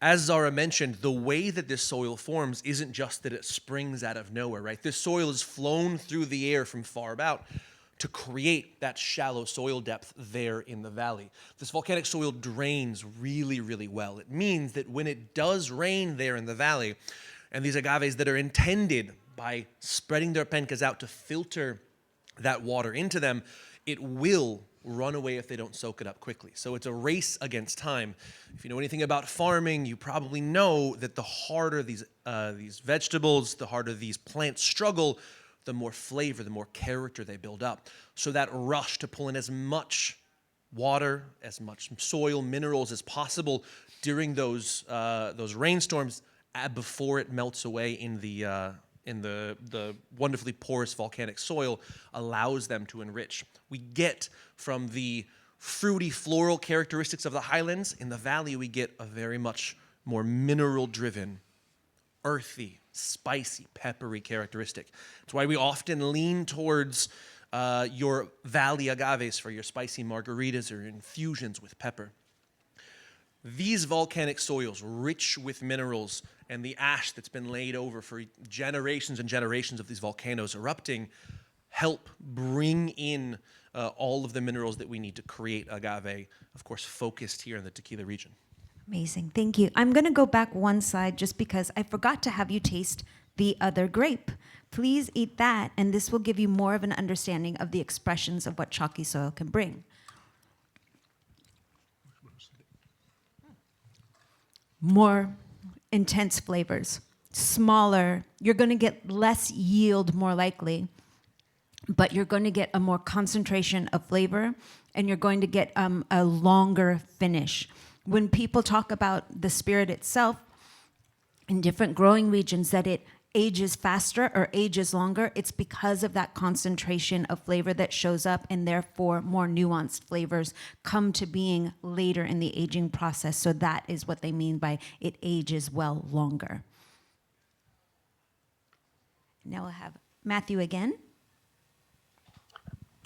C: As Zahra mentioned, the way that this soil forms isn't just that it springs out of nowhere, right? This soil is flown through the air from far about to create that shallow soil depth there in the valley. This volcanic soil drains really, really well. It means that when it does rain there in the valley, and these agaves that are intended by spreading their pencas out to filter that water into them, it will run away if they don't soak it up quickly. So it's a race against time. If you know anything about farming, you probably know that the harder these vegetables, the harder these plants struggle, the more flavor, the more character they build up. So that rush to pull in as much water, as much soil, minerals as possible during those rainstorms before it melts away in the wonderfully porous volcanic soil allows them to enrich. We get from the fruity floral characteristics of the highlands. In the valley, we get a very much more mineral-driven, earthy, spicy, peppery characteristic. It's why we often lean towards your valley agaves for your spicy margaritas or infusions with pepper. These volcanic soils, rich with minerals, and the ash that's been laid over for generations and generations of these volcanoes erupting, help bring in all of the minerals that we need to create agave, of course, focused here in the tequila region.
A: Amazing, thank you. I'm going to go back one slide just because I forgot to have you taste the other grape. Please eat that, and this will give you more of an understanding of the expressions of what chalky soil can bring. More intense flavors, smaller. You're going to get less yield more likely, but you're going to get a more concentration of flavor, and you're going to get a longer finish. When people talk about the spirit itself in different growing regions, that it ages faster or ages longer, it's because of that concentration of flavor that shows up, and therefore more nuanced flavors come to being later in the aging process. So that is what they mean by it ages well longer. Now we'll have Mathieu again.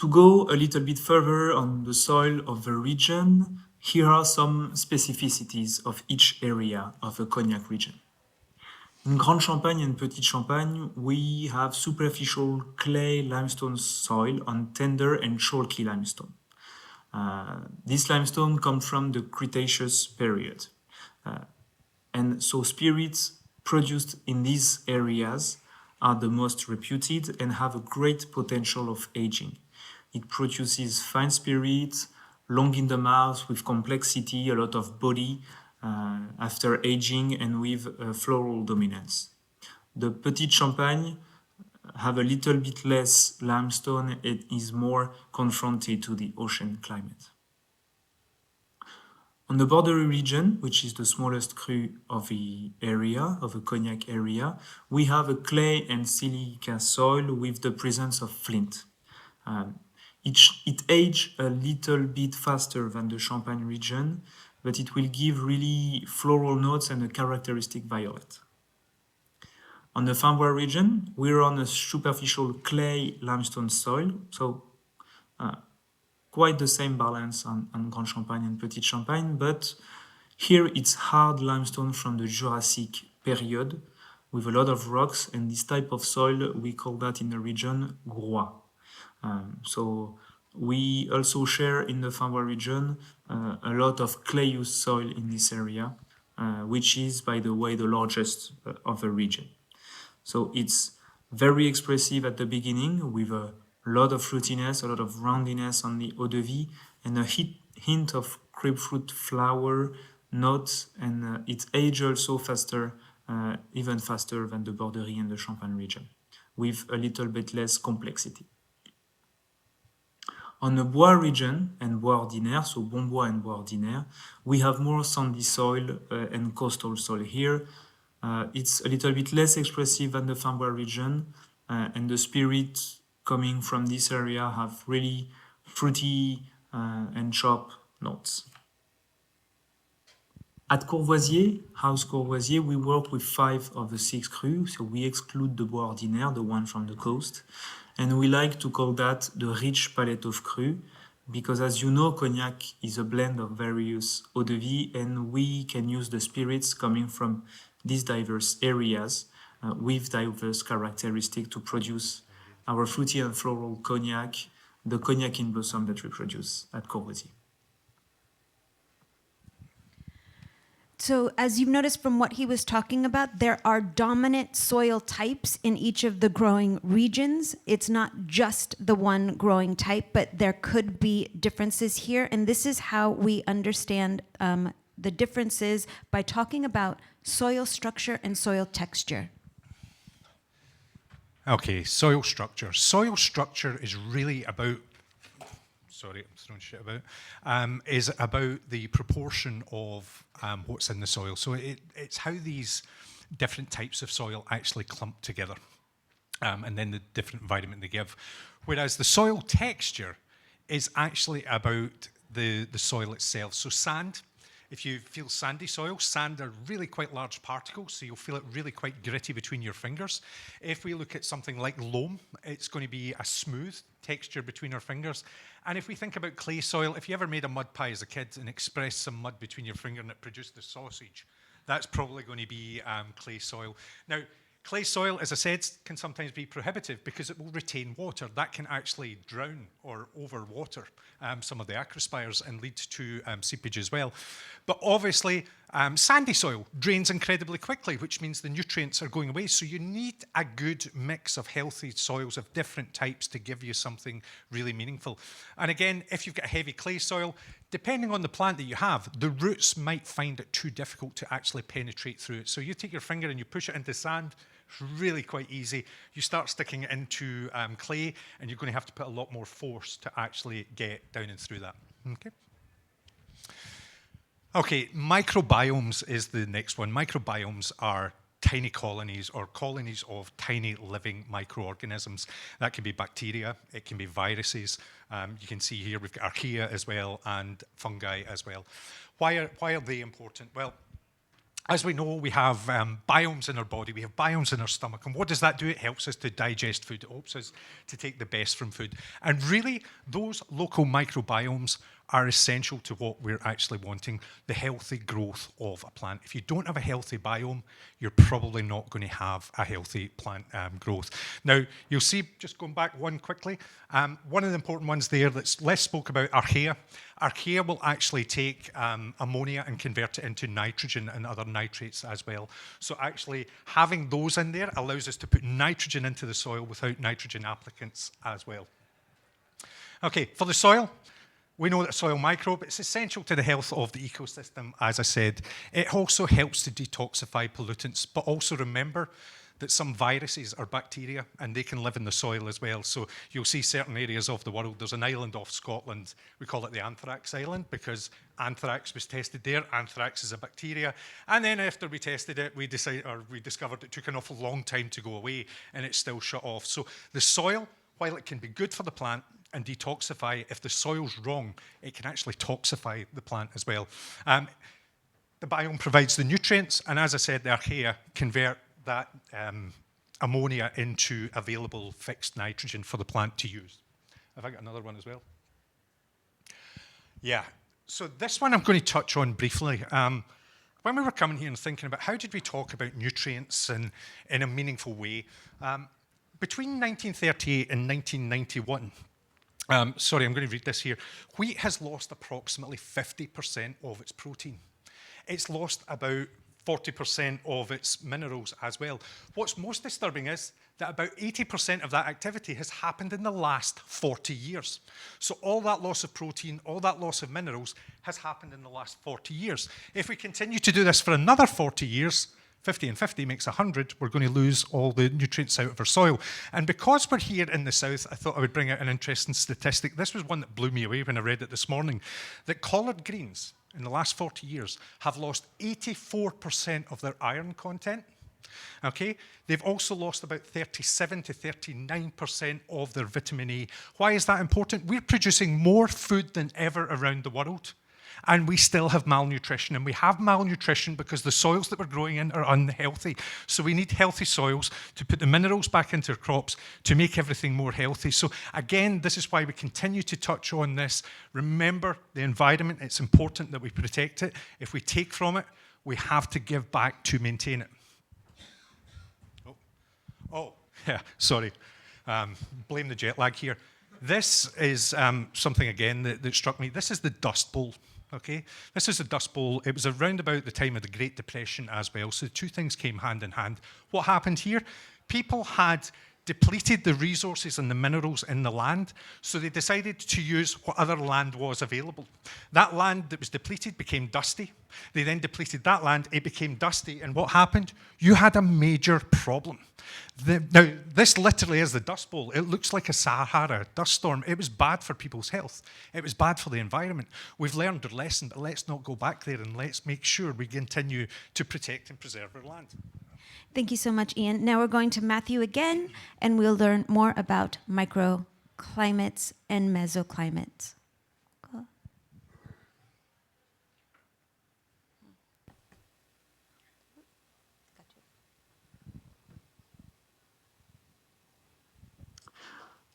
D: To go a little bit further on the soil of the region, here are some specificities of each area of the Cognac region. In Grande Champagne and Petite Champagne, we have superficial clay limestone soil on tender and chalky limestone. This limestone comes from the Cretaceous period. And so spirits produced in these areas are the most reputed and have a great potential of aging. It produces fine spirits, long in the mouth, with complexity, a lot of body, after aging, and with floral dominance. The Petite Champagne have a little bit less limestone. It is more confronted to the ocean climate. On the Bordeaux region, which is the smallest cru of the area, of the Cognac area, we have a clay and silica soil with the presence of flint. It ages a little bit faster than the Champagne region, but it will give really floral notes and a characteristic violet. On the Framboise region, we're on a superficial clay limestone soil, so quite the same balance on Grand Champagne and Petite Champagne, but here it's hard limestone from the Jurassic period with a lot of rocks, and this type of soil, we call that in the region groix. So we also share in the Framboise region a lot of clayous soil in this area, which is, by the way, the largest of the region. So it's very expressive at the beginning with a lot of fruitiness, a lot of roundiness on the eau de vie, and a hint of grapefruit flower notes, and it ages also faster, even faster than the Borderie and the Champagne region, with a little bit less complexity. On the Bois region and Bois ordinaire, so Bon Bois and Bois ordinaire, we have more sandy soil and coastal soil here. It's a little bit less expressive than the Framboise region, and the spirits coming from this area have really fruity and sharp notes. At Courvoisier, House Courvoisier, we work with 5 of the 6 crus, so we exclude the Bois ordinaire, the one from the coast. And we like to call that the rich palette of cru, because as you know, Cognac is a blend of various eau de vie, and we can use the spirits coming from these diverse areas with diverse characteristics to produce our fruity and floral cognac, the cognac in blossom that we produce at Courvoisier.
A: So as you've noticed from what he was talking about, there are dominant soil types in each of the growing regions. It's not just the one growing type, but there could be differences here. And this is how we understand the differences by talking about soil structure and soil texture.
B: Okay, soil structure. Soil structure is really about, sorry, I'm throwing shit about, is about the proportion of what's in the soil. So it's how these different types of soil actually clump together, and then the different environment they give. Whereas the soil texture is actually about the soil itself. So sand, if you feel sandy soil, sand are really quite large particles, so you'll feel it really quite gritty between your fingers. If we look at something like loam, it's going to be a smooth texture between our fingers. And if we think about clay soil, if you ever made a mud pie as a kid and expressed some mud between your finger and it produced the sausage, that's probably going to be clay soil. Now, Clay soil, as I said, can sometimes be prohibitive because it will retain water. That can actually drown or overwater some of the acrospires and lead to seepage as well. But obviously, sandy soil drains incredibly quickly, which means the nutrients are going away. So you need a good mix of healthy soils of different types to give you something really meaningful. And again, if you've got a heavy clay soil, depending on the plant that you have, the roots might find it too difficult to actually penetrate through it. So you take your finger and you push it into sand, it's really quite easy. You start sticking it into clay, and you're going to have to put a lot more force to actually get down and through that. Okay. Okay, microbiomes is the next one. Microbiomes are tiny colonies or colonies of tiny living microorganisms. That can be bacteria, it can be viruses. You can see here we've got archaea as well and fungi as well. Why are they important? Well, as we know, we have biomes in our body, we have biomes in our stomach, and what does that do? It helps us to digest food, it helps us to take the best from food. And really, those local microbiomes are essential to what we're actually wanting, the healthy growth of a plant. If you don't have a healthy biome, you're probably not going to have a healthy plant growth. Now, you'll see, just going back one quickly, one of the important ones there that's less spoke about, archaea. Archaea will actually take ammonia and convert it into nitrogen and other nitrates as well. So actually having those in there allows us to put nitrogen into the soil without nitrogen applicants as well. Okay, for the soil, we know that soil microbe is essential to the health of the ecosystem, as I said. It also helps to detoxify pollutants, but also remember that some viruses are bacteria and they can live in the soil as well. So you'll see certain areas of the world. There's an island off Scotland, we call it the Anthrax Island because anthrax was tested there. Anthrax is a bacteria. And then after we tested it, we discovered it took an awful long time to go away and it's still shut off. So the soil, while it can be good for the plant and detoxify, if the soil's wrong, it can actually toxify the plant as well. The biome provides the nutrients, and as I said, the archaea convert that ammonia into available fixed nitrogen for the plant to use. Have I got another one as well? Yeah, so this one I'm going to touch on briefly. When we were coming here and thinking about how did we talk about nutrients in a meaningful way, between 1938 and 1991, sorry, I'm going to read this here. Wheat has lost approximately 50% of its protein. It's lost about 40% of its minerals as well. What's most disturbing is that about 80% of that activity has happened in the last 40 years. So all that loss of protein, all that loss of minerals has happened in the last 40 years. If we continue to do this for another 40 years, 50 and 50 makes 100, we're going to lose all the nutrients out of our soil. And because we're here in the south, I thought I would bring out an interesting statistic. This was one that blew me away when I read it this morning, that collard greens in the last 40 years have lost 84% of their iron content. Okay, they've also lost about 37 to 39% of their vitamin A. Why is that important? We're producing more food than ever around the world. And we still have malnutrition. And we have malnutrition because the soils that we're growing in are unhealthy. So we need healthy soils to put the minerals back into our crops to make everything more healthy. So again, this is why we continue to touch on this. Remember the environment. It's important that we protect it. If we take from it, we have to give back to maintain it. Oh yeah, sorry. Blame the jet lag here. This is something, again, that struck me. This is the Dust Bowl. Okay, this is a Dust Bowl. It was around about the time of the Great Depression as well. So the two things came hand in hand. What happened here? People had depleted the resources and the minerals in the land, so they decided to use what other land was available. That land that was depleted became dusty. They then depleted that land, it became dusty, and what happened? You had a major problem. Now, this literally is the Dust Bowl. It looks like a Sahara dust storm. It was bad for people's health. It was bad for the environment. We've learned our lesson, but let's not go back there, and let's make sure we continue to protect and preserve our land.
A: Thank you so much, Iain. Now we're going to Mathieu again, and we'll learn more about microclimates and mesoclimates. Cool.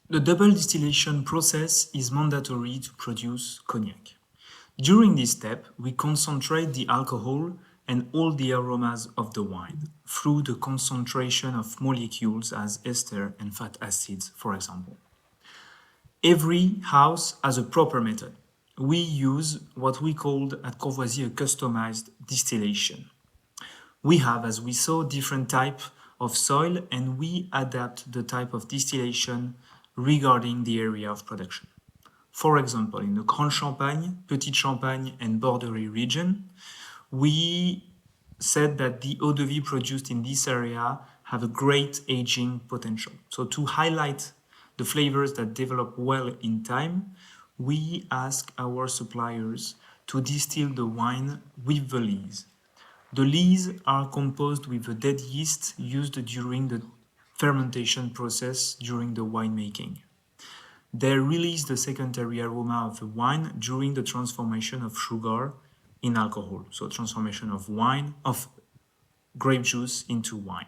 D: The double distillation process is mandatory to produce cognac. During this step, we concentrate the alcohol and all the aromas of the wine through the concentration of molecules as ester and fat acids, for example. Every house has a proper method. We use what we called at Courvoisier a customized distillation. We have, as we saw, different types of soil, and we adapt the type of distillation regarding the area of production. For example, in the Grand Champagne, Petite Champagne, and Borderie region, we said that the eau de vie produced in this area have a great aging potential. So to highlight the flavors that develop well in time, we ask our suppliers to distill the wine with the lees. The lees are composed with the dead yeast used during the fermentation process during the winemaking. They release the secondary aroma of the wine during the transformation of sugar in alcohol, so transformation of grape juice into wine.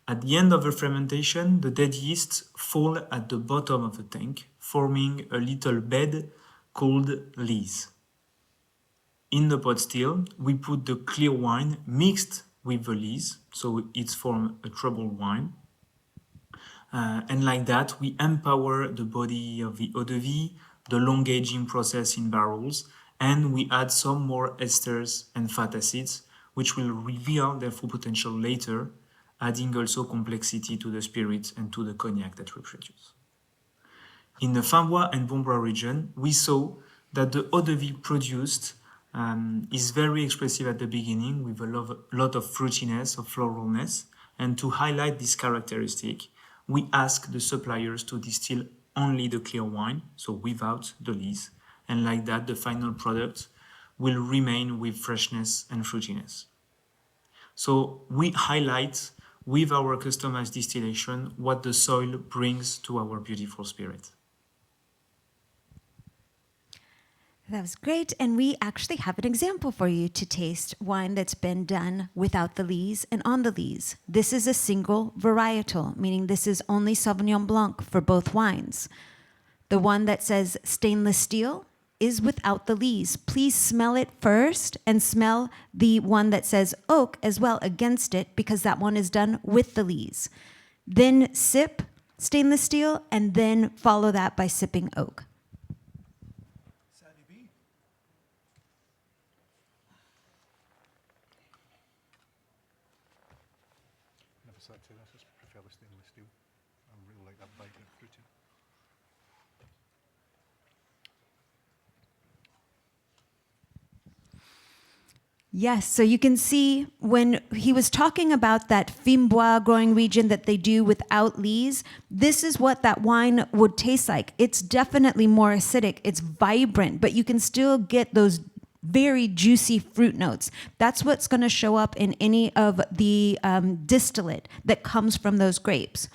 D: At the end of the fermentation, the dead yeast fall at the bottom of the tank, forming a little bed called lees. In the pot still, we put the clear wine mixed with the lees, so it's formed a troubled wine. And like that, we empower the body of the eau de vie, the long aging process in barrels, and we add some more esters and fat acids, which will reveal their full potential later, adding also complexity to the spirit and to the cognac that we produce. In the Finbois and Bonbois region, we saw that the eau de vie produced is very expressive at the beginning with a lot of fruitiness, of floralness, and to highlight this characteristic, we ask the suppliers to distill only the clear wine, so without the lees, and like that the final product will remain with freshness and fruitiness. So we highlight with our customized distillation what the soil brings to our beautiful spirit.
A: That was great, and we actually have an example for you to taste wine that's been done without the lees and on the lees. This is a single varietal, meaning this is only Sauvignon Blanc for both wines. The one that says stainless steel is without the lees. Please smell it first and smell the one that says oak as well against it, because that one is done with the lees. Then sip stainless steel, and then follow that by sipping oak.
B: Prefer the stainless steel. I really like that vibrant fruity.
A: Yes, so you can see when he was talking about that Finbois growing region that they do without lees, this is what that wine would taste like. It's definitely more acidic, it's vibrant, but you can still get those very juicy fruit notes. That's what's going to show up in any of the distillate that comes from those grapes.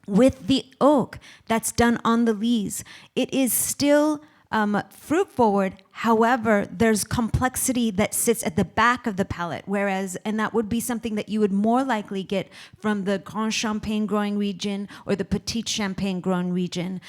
A: With the oak that's done on the lees, it is still fruit forward. However, there's complexity that sits at the back of the palate, and that would be something that you would more likely get from the Grand Champagne growing region or the Petite Champagne growing region.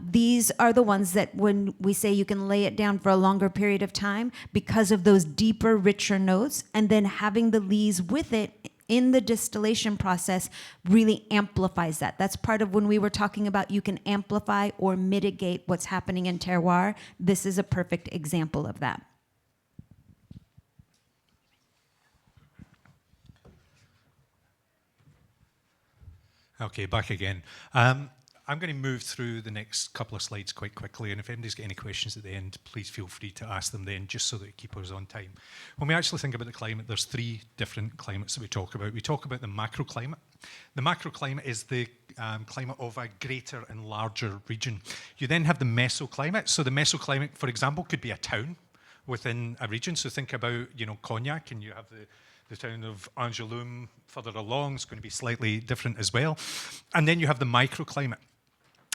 A: These are the ones that when we say you can lay it down for a longer period of time because of those deeper, richer notes, and then having the lees with it in the distillation process really amplifies that. That's part of when we were talking about you can amplify or mitigate what's happening in terroir. This is a perfect example of that.
B: Okay, back again. I'm going to move through the next couple of slides quite quickly, and if anybody's got any questions at the end, please feel free to ask them then, just so that we keep us on time. When we actually think about the climate, there's three different climates that we talk about. We talk about the macroclimate. The macroclimate is the climate of a greater and larger region. You then have the mesoclimate. So the mesoclimate, for example, could be a town within a region. So think about, Cognac, and you have the town of Angoulême further along. It's going to be slightly different as well. And then you have the microclimate.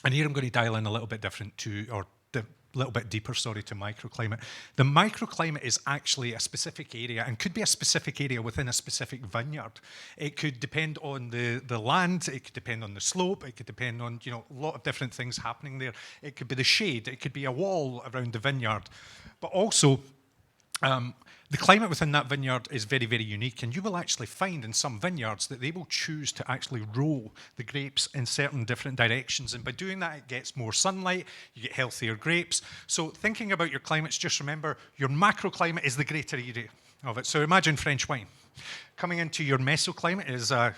B: And here I'm going to dial in a little bit little bit deeper, to microclimate. The microclimate is actually a specific area, and could be a specific area within a specific vineyard. It could depend on the land, it could depend on the slope, it could depend on a lot of different things happening there. It could be the shade, it could be a wall around the vineyard. But also, The climate within that vineyard is very, very unique, and you will actually find in some vineyards that they will choose to actually roll the grapes in certain different directions, and by doing that, it gets more sunlight, you get healthier grapes. So thinking about your climates, just remember your macroclimate is the greater area of it. So imagine French wine. Coming into your mesoclimate is a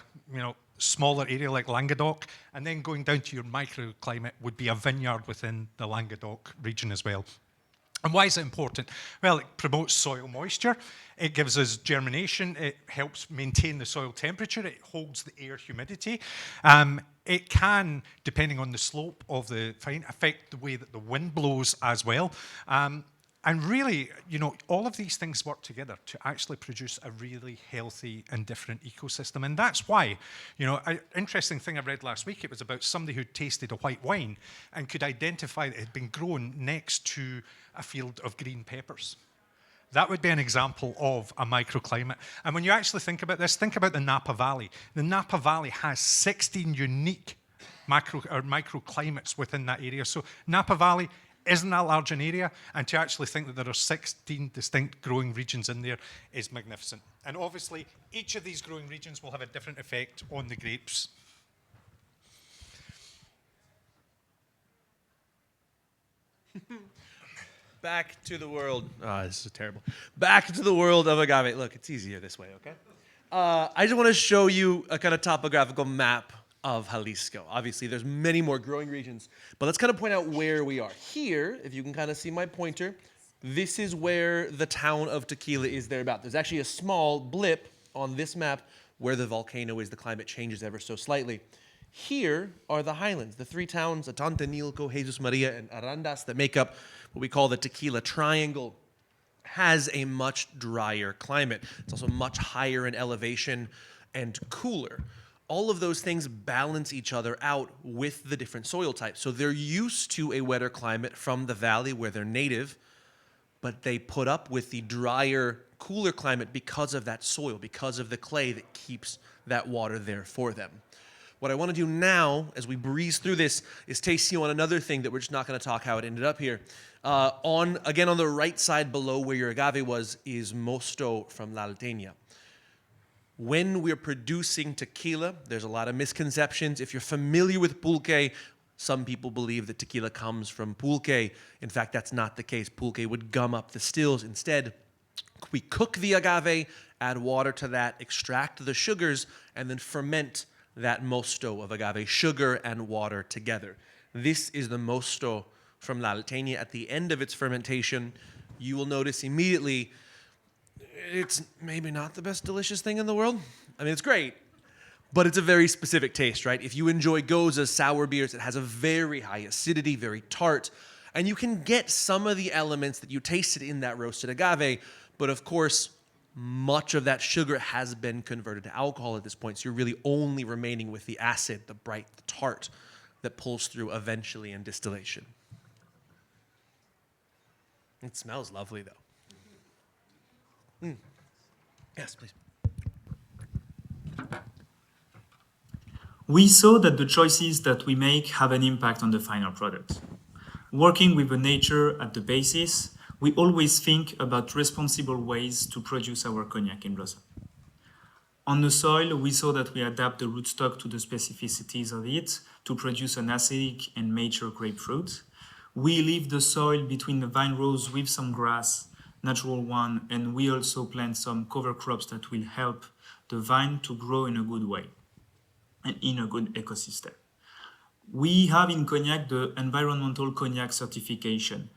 B: smaller area like Languedoc, and then going down to your microclimate would be a vineyard within the Languedoc region as well. And why is it important? Well, it promotes soil moisture, it gives us germination, it helps maintain the soil temperature, it holds the air humidity. It can, depending on the slope of the vine, affect the way that the wind blows as well. And really, all of these things work together to actually produce a really healthy and different ecosystem. And that's why, an interesting thing I read last week, it was about somebody who tasted a white wine and could identify that it had been grown next to a field of green peppers. That would be an example of a microclimate. And when you actually think about this, think about the Napa Valley. The Napa Valley has 16 unique microclimates within that area. So Napa Valley isn't that large an area, and to actually think that there are 16 distinct growing regions in there is magnificent. And obviously, each of these growing regions will have a different effect on the grapes.
C: Back to the world. Oh, this is terrible. Back to the world of agave. Look, it's easier this way, okay? I just want to show you a kind of topographical map of Jalisco. Obviously, there's many more growing regions, but let's kind of point out where we are. Here, if you can kind of see my pointer, this is where the town of Tequila is thereabout. There's actually a small blip on this map where the volcano is. The climate changes ever so slightly. Here are the highlands, the three towns, Atante, Nilco, Jesus Maria, and Arandas, that make up what we call the Tequila Triangle. Has a much drier climate. It's also much higher in elevation and cooler. All of those things balance each other out with the different soil types. So they're used to a wetter climate from the valley where they're native, but they put up with the drier, cooler climate because of that soil, because of the clay that keeps that water there for them. What I want to do now, as we breeze through this, is taste you on another thing that we're just not going to talk how it ended up here. On the right side below where your agave was is Mosto from La Alteña. When we're producing tequila, there's a lot of misconceptions. If you're familiar with pulque, some people believe that tequila comes from pulque. In fact, that's not the case. Pulque would gum up the stills. Instead, we cook the agave, add water to that, extract the sugars, and then ferment that mosto of agave, sugar and water together. This is the mosto from La Alteña. At the end of its fermentation, you will notice immediately it's maybe not the best delicious thing in the world. I mean, it's great, but it's a very specific taste, right? If you enjoy Goza's sour beers, it has a very high acidity, very tart, and you can get some of the elements that you tasted in that roasted agave, but of course, much of that sugar has been converted to alcohol at this point, so you're really only remaining with the acid, the bright, the tart that pulls through eventually in distillation. It smells lovely, though. Yes, please.
D: We saw that the choices that we make have an impact on the final product. Working with the nature at the basis, we always think about responsible ways to produce our cognac in Blossa. On the soil, we saw that we adapt the rootstock to the specificities of it to produce an acidic and mature grapefruit. We leave the soil between the vine rows with some grass, natural one, and we also plant some cover crops that will help the vine to grow in a good way and in a good ecosystem. We have in Cognac the environmental cognac certification.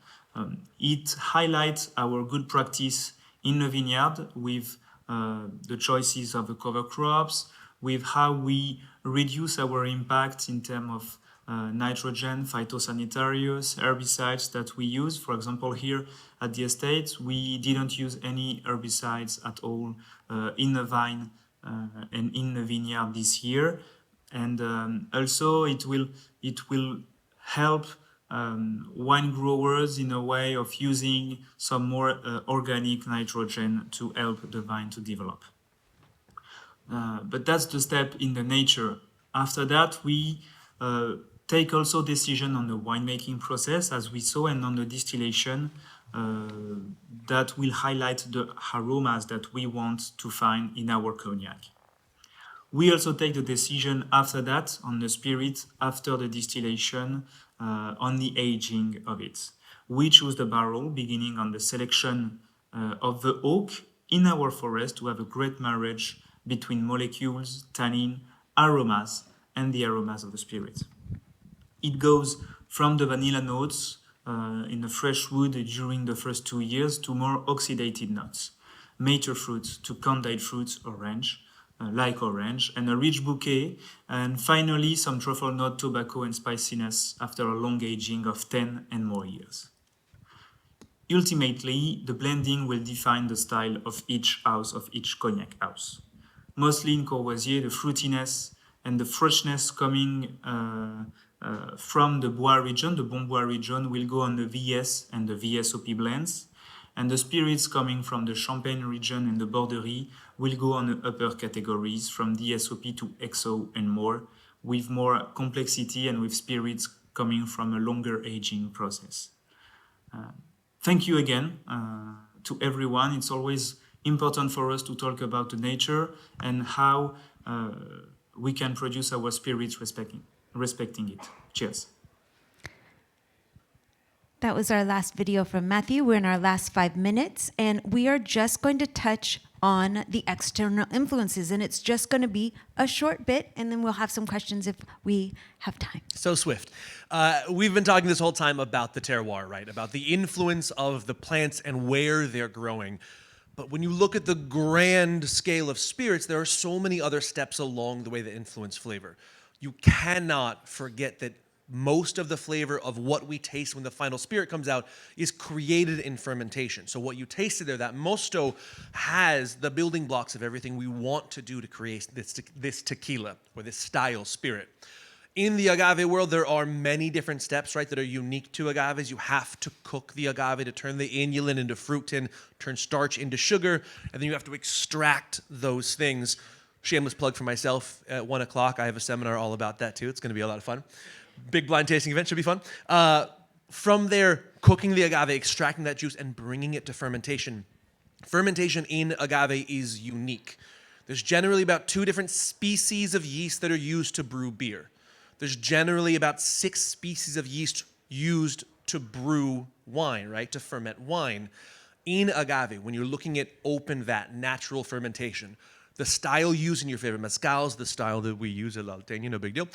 D: It highlights our good practice in the vineyard with the choices of the cover crops, with how we reduce our impact in terms of nitrogen, phytosanitarians, herbicides that we use. For example, here at the estate, we didn't use any herbicides at all in the vine and in the vineyard this year. And also it will help wine growers in a way of using some more organic nitrogen to help the vine to develop. But that's the step in the nature. After that, we take also decision on the winemaking process, as we saw, and on the distillation. that will highlight the aromas that we want to find in our cognac. We also take the decision after that on the spirit, after the distillation, on the aging of it. We choose the barrel beginning on the selection of the oak in our forest to have a great marriage between molecules, tannin, aromas, and the aromas of the spirit. It goes from the vanilla notes in the fresh wood during the first 2 years to more oxidated notes, mature fruits to candied fruits, orange, like orange, and a rich bouquet, and finally some truffle note, tobacco, and spiciness after a long aging of 10 and more years. Ultimately, the blending will define the style of each house, of each cognac house. Mostly in Courvoisier, the fruitiness and the freshness coming from the Bois region, the Bon Bois region, will go on the VS and the VSOP blends, and the spirits coming from the Champagne region and the Borderie will go on the upper categories from DSOP to XO and more, with more complexity and with spirits coming from a longer aging process. Thank you again to everyone. It's always important for us to talk about the nature and how we can produce our spirits respecting it. Cheers.
A: That was our last video from Mathieu. We're in our last 5 minutes, and we are just going to touch on the external influences, and it's just going to be a short bit, and then we'll have some questions if we have time.
C: So swift. We've been talking this whole time about the terroir, right? About the influence of the plants and where they're growing. But when you look at the grand scale of spirits, there are so many other steps along the way that influence flavor. You cannot forget that most of the flavor of what we taste when the final spirit comes out is created in fermentation. So what you tasted there, that mosto has the building blocks of everything we want to do to create this tequila or this style spirit. In the agave world, there are many different steps, right, that are unique to agaves. You have to cook the agave to turn the inulin into fructan, turn starch into sugar, and then you have to extract those things. Shameless plug for myself, at 1 o'clock, I have a seminar all about that too. It's going to be a lot of fun. Big blind tasting event, should be fun. From there, cooking the agave, extracting that juice, and bringing it to fermentation. Fermentation in agave is unique. There's generally about 2 different species of yeast that are used to brew beer. There's generally about 6 species of yeast used to brew wine, right, to ferment wine. In agave, when you're looking at open vat, natural fermentation, the style used in your favorite mezcals, the style that we use at L'Alteña, no big deal.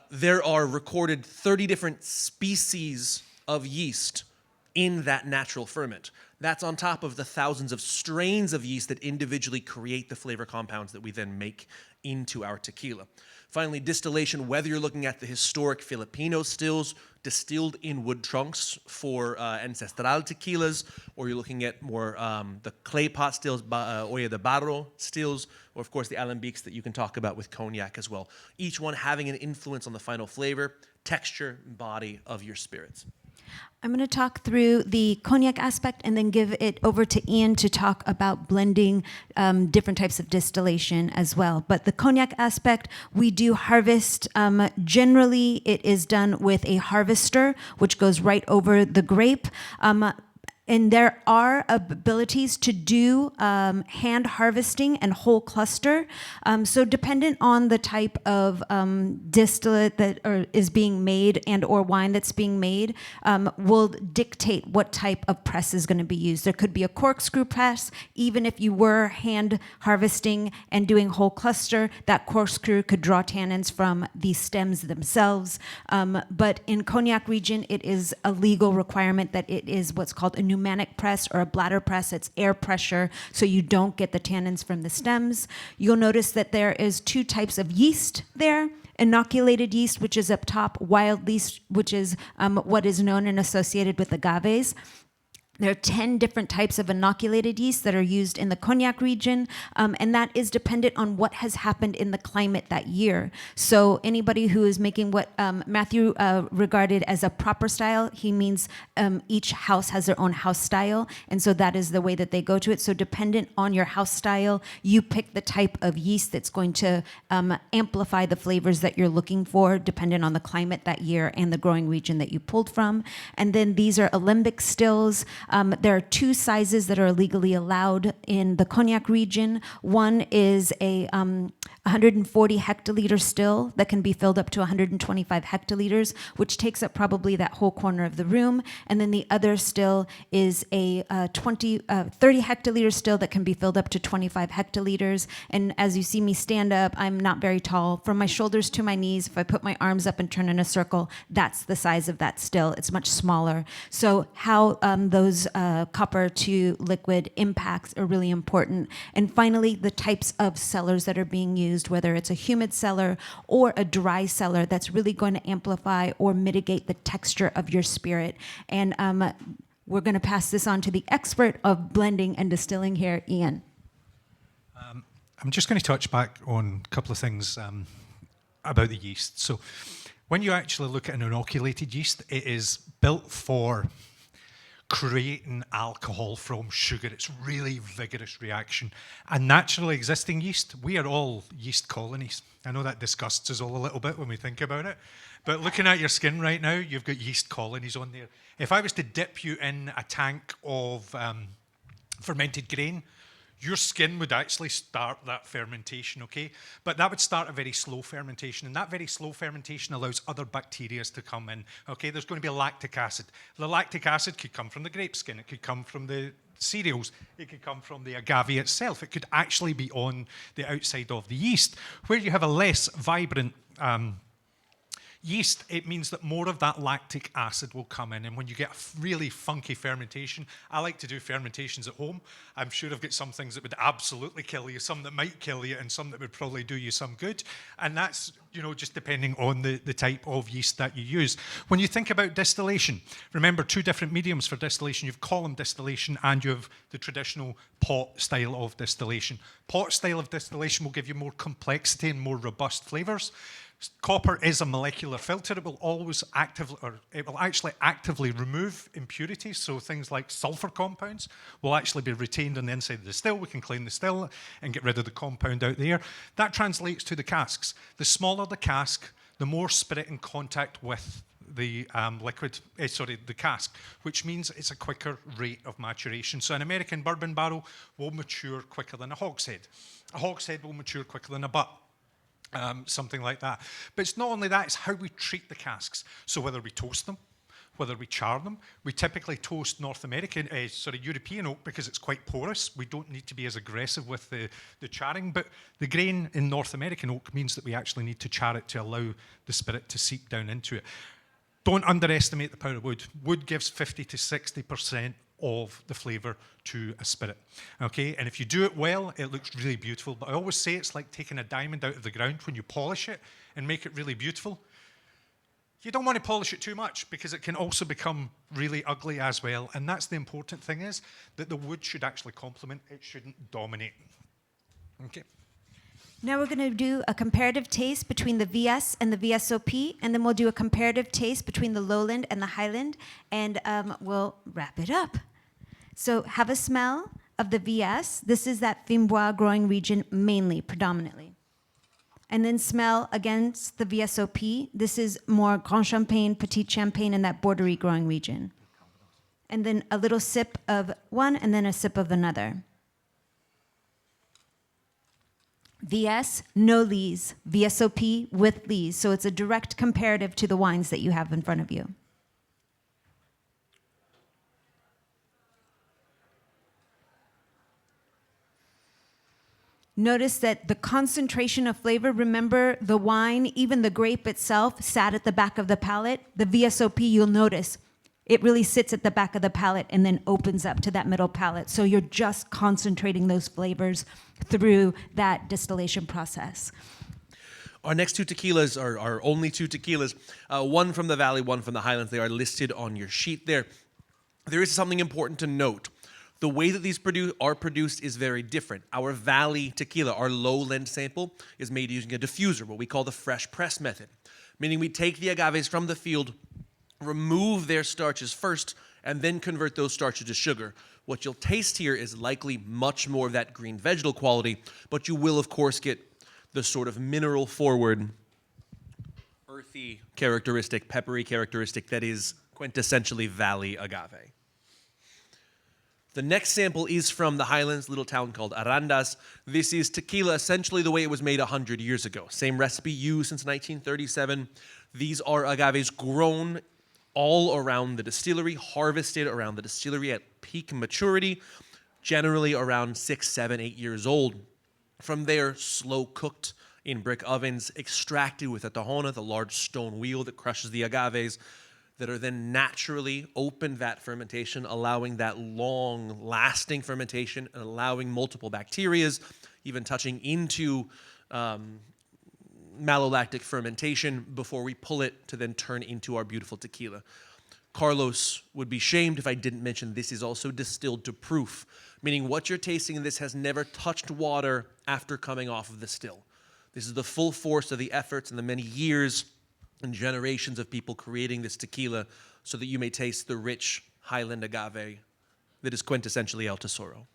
C: There are recorded 30 different species of yeast in that natural ferment. That's on top of the thousands of strains of yeast that individually create the flavor compounds that we then make into our tequila. Finally, distillation, whether you're looking at the historic Filipino stills distilled in wood trunks for ancestral tequilas, or you're looking at more the clay pot stills, olla de barro stills, or of course the alambiques that you can talk about with cognac as well. Each one having an influence on the final flavor, texture, and body of your spirits.
A: I'm going to talk through the cognac aspect and then give it over to Iain to talk about blending different types of distillation as well. But the cognac aspect, we do harvest. Generally, it is done with a harvester, which goes right over the grape. And there are abilities to do hand harvesting and whole cluster. So dependent on the type of distillate that is being made and or wine that's being made will dictate what type of press is going to be used. There could be a corkscrew press. Even if you were hand harvesting and doing whole cluster, that corkscrew could draw tannins from the stems themselves. But in Cognac region, it is a legal requirement that it is what's called a pneumatic press or a bladder press. It's air pressure, so you don't get the tannins from the stems. You'll notice that there is 2 types of yeast there. Inoculated yeast, which is up top, wild yeast, which is what is known and associated with agaves. There are 10 different types of inoculated yeast that are used in the Cognac region, and that is dependent on what has happened in the climate that year. So anybody who is making what Mathieu regarded as a proper style, he means each house has their own house style, and so that is the way that they go to it. So dependent on your house style, you pick the type of yeast that's going to amplify the flavors that you're looking for, dependent on the climate that year and the growing region that you pulled from. And then these are alembic stills. There are two sizes that are legally allowed in the cognac region. One is a 140 hectoliter still that can be filled up to 125 hectoliters, which takes up probably that whole corner of the room. And then the other still is a 30 hectoliter still that can be filled up to 25 hectoliters. And as you see me stand up, I'm not very tall. From my shoulders to my knees, if I put my arms up and turn in a circle, that's the size of that still. It's much smaller. So how those copper to liquid impacts are really important. And finally, the types of cellars that are being used, whether it's a humid cellar or a dry cellar, that's really going to amplify or mitigate the texture of your spirit. And we're going to pass this on to the expert of blending and distilling here, Iain.
B: I'm just going to touch back on a couple of things about the yeast. So when you actually look at an inoculated yeast, it is built for creating alcohol from sugar. It's really vigorous reaction. And naturally existing yeast, we are all yeast colonies. I know that disgusts us all a little bit when we think about it, but looking at your skin right now, you've got yeast colonies on there. If I was to dip you in a tank of fermented grain, your skin would actually start that fermentation, okay? But that would start a very slow fermentation, and that very slow fermentation allows other bacteria to come in, okay? There's going to be a lactic acid. The lactic acid could come from the grape skin, it could come from the cereals, it could come from the agave itself, it could actually be on the outside of the yeast. Where you have a less vibrant yeast, it means that more of that lactic acid will come in. And when you get a really funky fermentation, I like to do fermentations at home. I'm sure I've got some things that would absolutely kill you, some that might kill you, and some that would probably do you some good. And that's, just depending on the type of yeast that you use. When you think about distillation, remember two different mediums for distillation. You have column distillation and you have the traditional pot style of distillation. Pot style of distillation will give you more complexity and more robust flavors. Copper is a molecular filter. It will always actually actively remove impurities. So things like sulfur compounds will actually be retained on the inside of the still. We can clean the still and get rid of the compound out there. That translates to the casks. The smaller the cask, the more spirit in contact with the the cask, which means it's a quicker rate of maturation. So an American bourbon barrel will mature quicker than a hogshead. A hogshead will mature quicker than a butt. Something like that. But it's not only that, it's how we treat the casks. So whether we toast them, whether we char them, we typically toast European oak because it's quite porous. We don't need to be as aggressive with the charring, but the grain in North American oak means that we actually need to char it to allow the spirit to seep down into it. Don't underestimate the power of wood. Wood gives 50 to 60% of the flavor to a spirit, okay? And if you do it well, it looks really beautiful. But I always say it's like taking a diamond out of the ground. When you polish it and make it really beautiful, you don't want to polish it too much because it can also become really ugly as well. And that's the important thing, is that the wood should actually complement, it shouldn't dominate, okay?
A: Now we're going to do a comparative taste between the VS and the VSOP, and then we'll do a comparative taste between the lowland and the highland, and we'll wrap it up. So have a smell of the VS. This is that Fimbois growing region mainly, predominantly. And then smell against the VSOP. This is more Grand Champagne, Petit Champagne, and that Borderie growing region. And then a little sip of one, and then a sip of another. VS, no lees. VSOP with lees. So it's a direct comparative to the wines that you have in front of you. Notice that the concentration of flavor, remember the wine, even the grape itself, sat at the back of the palate. The VSOP, you'll notice, it really sits at the back of the palate and then opens up to that middle palate. So you're just concentrating those flavors through that distillation process.
C: Our next two tequilas are our only two tequilas, one from the Valley, one from the Highlands. They are listed on your sheet there. There is something important to note. The way that these are produced is very different. Our Valley tequila, our lowland sample, is made using a diffuser, what we call the fresh press method, meaning we take the agaves from the field, remove their starches first, and then convert those starches to sugar. What you'll taste here is likely much more of that green vegetal quality, but you will, of course, get the sort of mineral-forward, earthy characteristic, peppery characteristic that is quintessentially Valley agave. The next sample is from the Highlands, little town called Arandas. This is tequila essentially the way it was made 100 years ago. Same recipe used since 1937. These are agaves grown all around the distillery, harvested around the distillery at peak maturity, generally around 6, 7, 8 years old. From there, slow cooked in brick ovens, extracted with a tahona, the large stone wheel that crushes the agaves, that are then naturally open vat fermentation, allowing that long-lasting fermentation and allowing multiple bacterias, even touching into malolactic fermentation before we pull it to then turn into our beautiful tequila. Carlos would be shamed if I didn't mention this is also distilled to proof, meaning what you're tasting in this has never touched water after coming off of the still. This is the full force of the efforts and the many years and generations of people creating this tequila so that you may taste the rich highland agave that is quintessentially El Tesoro.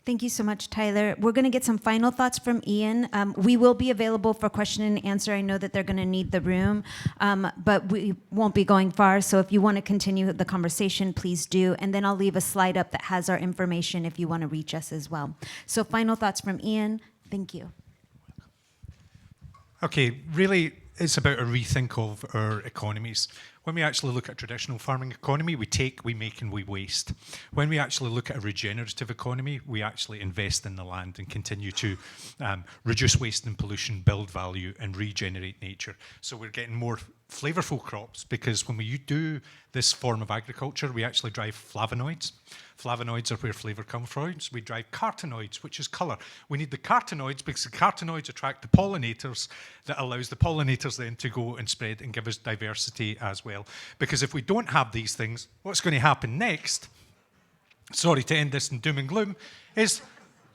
A: Thank you so much, Tyler. We're going to get some final thoughts from Iain. We will be available for question and answer. I know that they're going to need the room, but we won't be going far. So if you want to continue the conversation, please do. And then I'll leave a slide up that has our information if you want to reach us as well. So final thoughts from Iain. Thank you.
B: Okay, really, it's about a rethink of our economies. When we actually look at a traditional farming economy, we take, we make, and we waste. When we actually look at a regenerative economy, we actually invest in the land and continue to reduce waste and pollution, build value, and regenerate nature. So we're getting more flavorful crops because when we do this form of agriculture, we actually drive flavonoids. Flavonoids are where flavor comes from. So we drive carotenoids, which is color. We need the carotenoids because the carotenoids attract the pollinators that allows the pollinators then to go and spread and give us diversity as well. Because if we don't have these things, what's going to happen next, sorry to end this in doom and gloom, is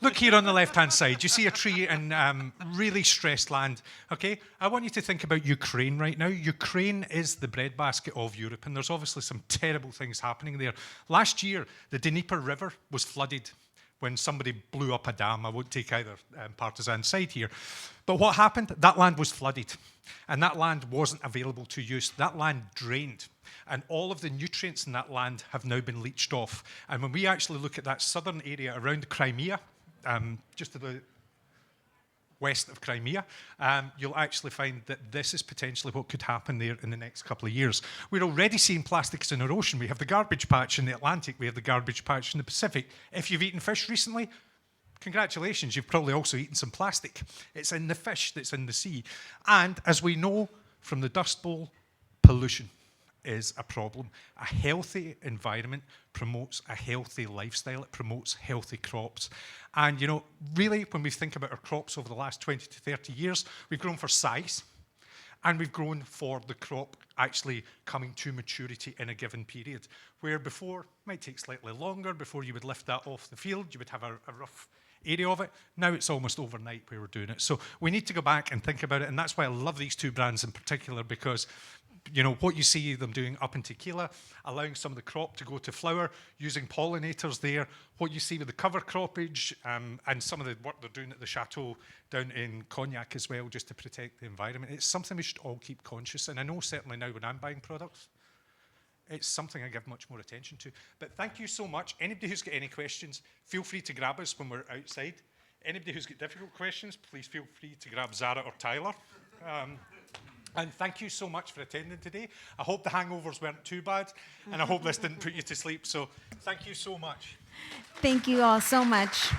B: look here on the left-hand side. You see a tree in really stressed land, okay? I want you to think about Ukraine right now. Ukraine is the breadbasket of Europe, and there's obviously some terrible things happening there. Last year, the Dnieper River was flooded when somebody blew up a dam. I won't take either partisan side here. But what happened? That land was flooded, and that land wasn't available to use. That land drained, and all of the nutrients in that land have now been leached off. And when we actually look at that southern area around Crimea, just to the west of Crimea, you'll actually find that this is potentially what could happen there in the next couple of years. We're already seeing plastics in our ocean. We have the garbage patch in the Atlantic. We have the garbage patch in the Pacific. If you've eaten fish recently, congratulations, you've probably also eaten some plastic. It's in the fish that's in the sea. And as we know from the Dust Bowl, pollution is a problem. A healthy environment promotes a healthy lifestyle. It promotes healthy crops. And, you know, really, when we think about our crops over the last 20 to 30 years, we've grown for size, and we've grown for the crop actually coming to maturity in a given period, where before, it might take slightly longer before you would lift that off the field. You would have a rough area of it. Now it's almost overnight where we're doing it. So we need to go back and think about it, and that's why I love these two brands in particular, because you know, what you see them doing up in tequila, allowing some of the crop to go to flower, using pollinators there, what you see with the cover croppage, and some of the work they're doing at the chateau down in Cognac as well, just to protect the environment. It's something we should all keep conscious, and I know certainly now when I'm buying products, it's something I give much more attention to. But thank you so much. Anybody who's got any questions, feel free to grab us when we're outside. Anybody who's got difficult questions, please feel free to grab Zahra or Tyler. And thank you so much for attending today. I hope the hangovers weren't too bad, and I hope this didn't put you to sleep. So thank you so much.
A: Thank you all so much.